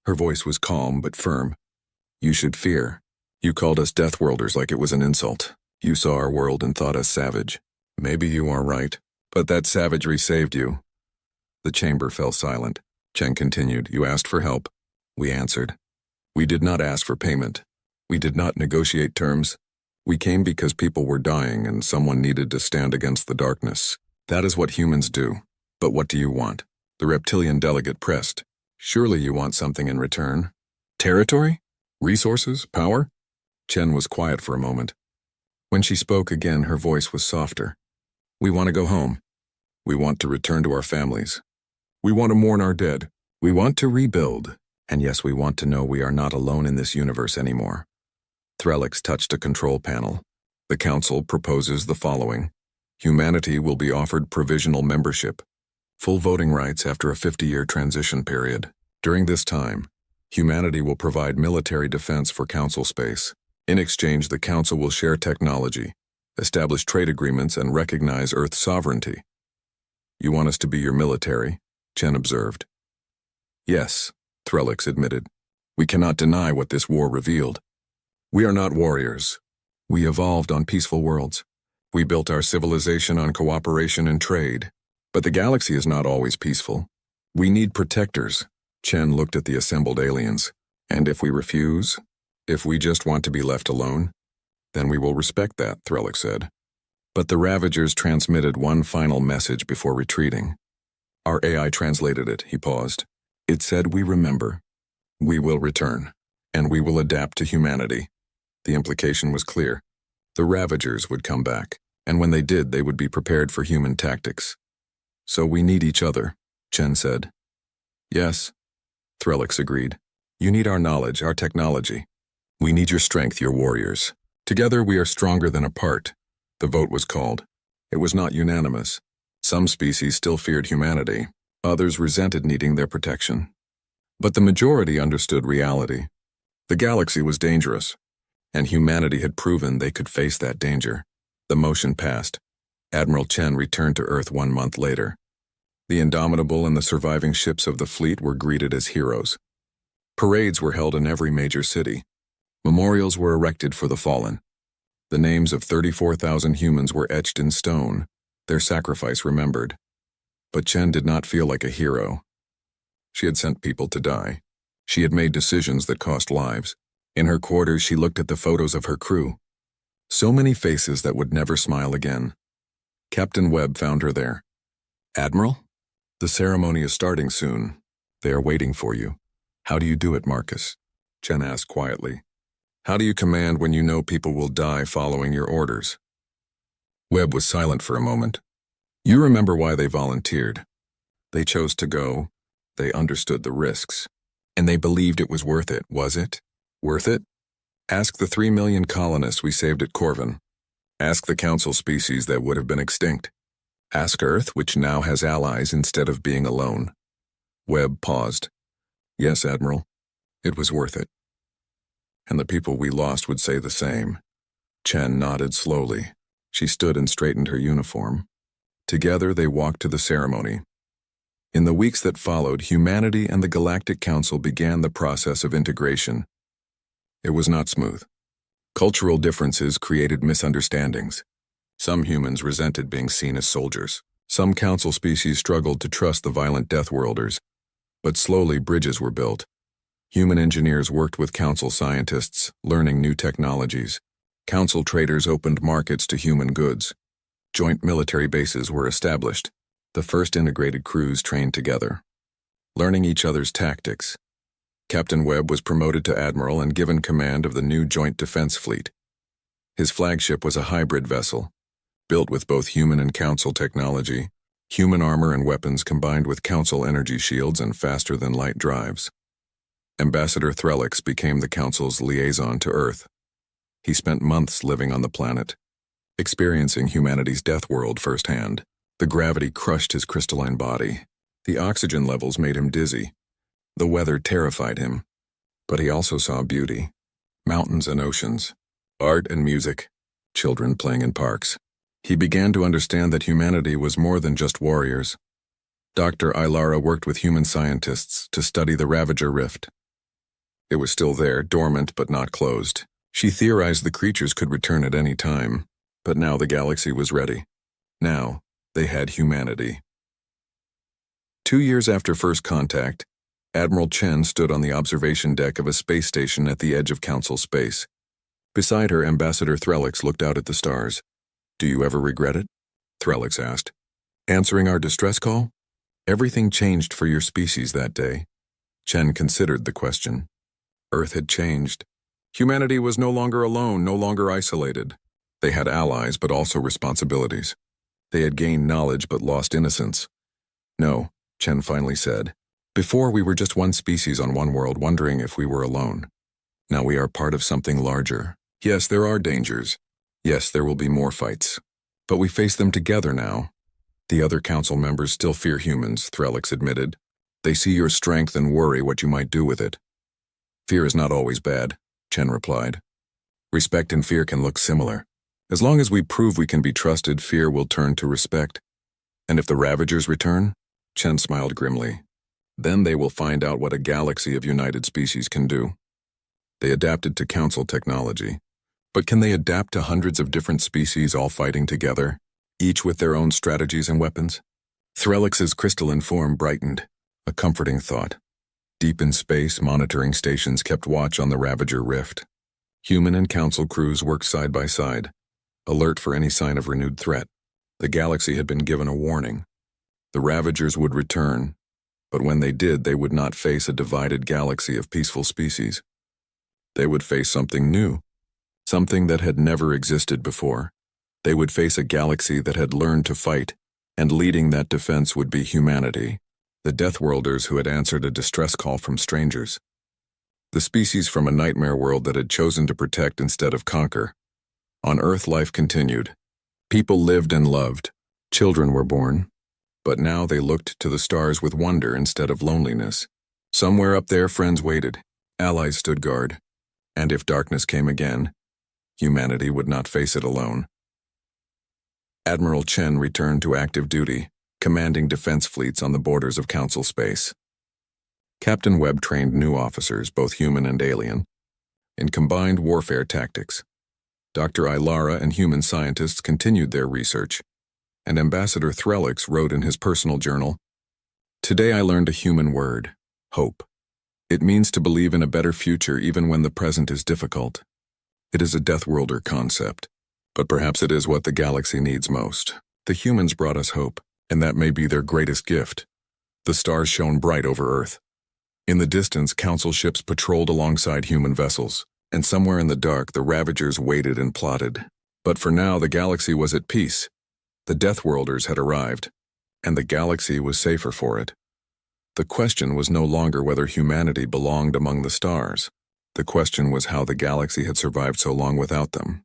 Her voice was calm but firm. You should fear. You called us Deathworlders like it was an insult. You saw our world and thought us savage. Maybe you are right, but that savagery saved you. The chamber fell silent. Chen continued, you asked for help. We answered. We did not ask for payment. We did not negotiate terms. We came because people were dying and someone needed to stand against the darkness. That is what humans do. But what do you want? The reptilian delegate pressed. Surely you want something in return. Territory? Resources? Power? Chen was quiet for a moment. When she spoke again, her voice was softer. We want to go home. We want to return to our families. We want to mourn our dead. We want to rebuild. And yes, we want to know we are not alone in this universe anymore. Threlix touched a control panel. The Council proposes the following. Humanity will be offered provisional membership. Full voting rights after a 50-year transition period. During this time, humanity will provide military defense for Council space. In exchange, the Council will share technology, establish trade agreements, and recognize Earth's sovereignty. You want us to be your military? Chen observed. Yes, Threlix admitted. We cannot deny what this war revealed. We are not warriors. We evolved on peaceful worlds. We built our civilization on cooperation and trade. But the galaxy is not always peaceful. We need protectors, Chen looked at the assembled aliens. And if we refuse? If we just want to be left alone? Then we will respect that, Threlix said. But the Ravagers transmitted one final message before retreating. Our AI translated it, he paused. It said, we remember. We will return. And we will adapt to humanity. The implication was clear. The Ravagers would come back, and when they did, they would be prepared for human tactics. So we need each other, Chen said. Yes, Threlix agreed. You need our knowledge, our technology. We need your strength, your warriors. Together we are stronger than apart. The vote was called. It was not unanimous. Some species still feared humanity. Others resented needing their protection. But the majority understood reality. The galaxy was dangerous, and humanity had proven they could face that danger. The motion passed. Admiral Chen returned to Earth 1 month later. The Indomitable and the surviving ships of the fleet were greeted as heroes. Parades were held in every major city. Memorials were erected for the fallen. The names of 34,000 humans were etched in stone, their sacrifice remembered. But Chen did not feel like a hero. She had sent people to die. She had made decisions that cost lives. In her quarters, she looked at the photos of her crew. So many faces that would never smile again. Captain Webb found her there. Admiral? The ceremony is starting soon. They are waiting for you. How do you do it, Marcus? Chen asked quietly. How do you command when you know people will die following your orders? Webb was silent for a moment. You remember why they volunteered. They chose to go. They understood the risks. And they believed it was worth it, was it? Worth it? Ask the 3 million colonists we saved at Corvin. Ask the council species that would have been extinct. Ask Earth, which now has allies instead of being alone. Webb paused. Yes, Admiral. It was worth it. And the people we lost would say the same. Chen nodded slowly. She stood and straightened her uniform. Together they walked to the ceremony. In the weeks that followed, humanity and the Galactic Council began the process of integration. It was not smooth. Cultural differences created misunderstandings. Some humans resented being seen as soldiers. Some council species struggled to trust the violent Deathworlders. But slowly bridges were built. Human engineers worked with council scientists, learning new technologies. Council traders opened markets to human goods. Joint military bases were established. The first integrated crews trained together, learning each other's tactics. Captain Webb was promoted to admiral and given command of the new Joint Defense Fleet. His flagship was a hybrid vessel, built with both human and council technology, human armor and weapons combined with council energy shields and faster-than-light drives. Ambassador Threlix became the council's liaison to Earth. He spent months living on the planet, experiencing humanity's death world firsthand. The gravity crushed his crystalline body. The oxygen levels made him dizzy. The weather terrified him. But he also saw beauty. Mountains and oceans. Art and music. Children playing in parks. He began to understand that humanity was more than just warriors. Dr. Ilara worked with human scientists to study the Ravager Rift. It was still there, dormant but not closed. She theorized the creatures could return at any time. But now the galaxy was ready. Now, they had humanity. 2 years after first contact, Admiral Chen stood on the observation deck of a space station at the edge of Council space. Beside her, Ambassador Threlix looked out at the stars. Do you ever regret it? Threlix asked. Answering our distress call? Everything changed for your species that day. Chen considered the question. Earth had changed. Humanity was no longer alone, no longer isolated. They had allies, but also responsibilities. They had gained knowledge but lost innocence. No, Chen finally said. Before we were just one species on one world wondering if we were alone. Now we are part of something larger. Yes, there are dangers. Yes, there will be more fights. But we face them together now. The other council members still fear humans, Threlix admitted. They see your strength and worry what you might do with it. Fear is not always bad, Chen replied. Respect and fear can look similar. As long as we prove we can be trusted, fear will turn to respect. And if the Ravagers return? Chen smiled grimly. Then they will find out what a galaxy of united species can do. They adapted to council technology. But can they adapt to hundreds of different species all fighting together, each with their own strategies and weapons? Threlix's crystalline form brightened, a comforting thought. Deep in space, monitoring stations kept watch on the Ravager rift. Human and Council crews worked side by side, alert for any sign of renewed threat. The galaxy had been given a warning. The Ravagers would return, but when they did, they would not face a divided galaxy of peaceful species. They would face something new, something that had never existed before. They would face a galaxy that had learned to fight, and leading that defense would be humanity, the Deathworlders who had answered a distress call from strangers. The species from a nightmare world that had chosen to protect instead of conquer. On Earth, life continued. People lived and loved. Children were born. But now they looked to the stars with wonder instead of loneliness. Somewhere up there, friends waited. Allies stood guard. And if darkness came again, humanity would not face it alone. Admiral Chen returned to active duty, commanding defense fleets on the borders of Council space. Captain Webb trained new officers, both human and alien, in combined warfare tactics. Dr. Ilara and human scientists continued their research, and Ambassador Threlix wrote in his personal journal, "Today I learned a human word, hope. It means to believe in a better future even when the present is difficult. It is a Deathworlder concept, but perhaps it is what the galaxy needs most. The humans brought us hope, and that may be their greatest gift." The stars shone bright over Earth. In the distance, Council ships patrolled alongside human vessels, and somewhere in the dark, the Ravagers waited and plotted. But for now, the galaxy was at peace. The Deathworlders had arrived, and the galaxy was safer for it. The question was no longer whether humanity belonged among the stars. The question was how the galaxy had survived so long without them.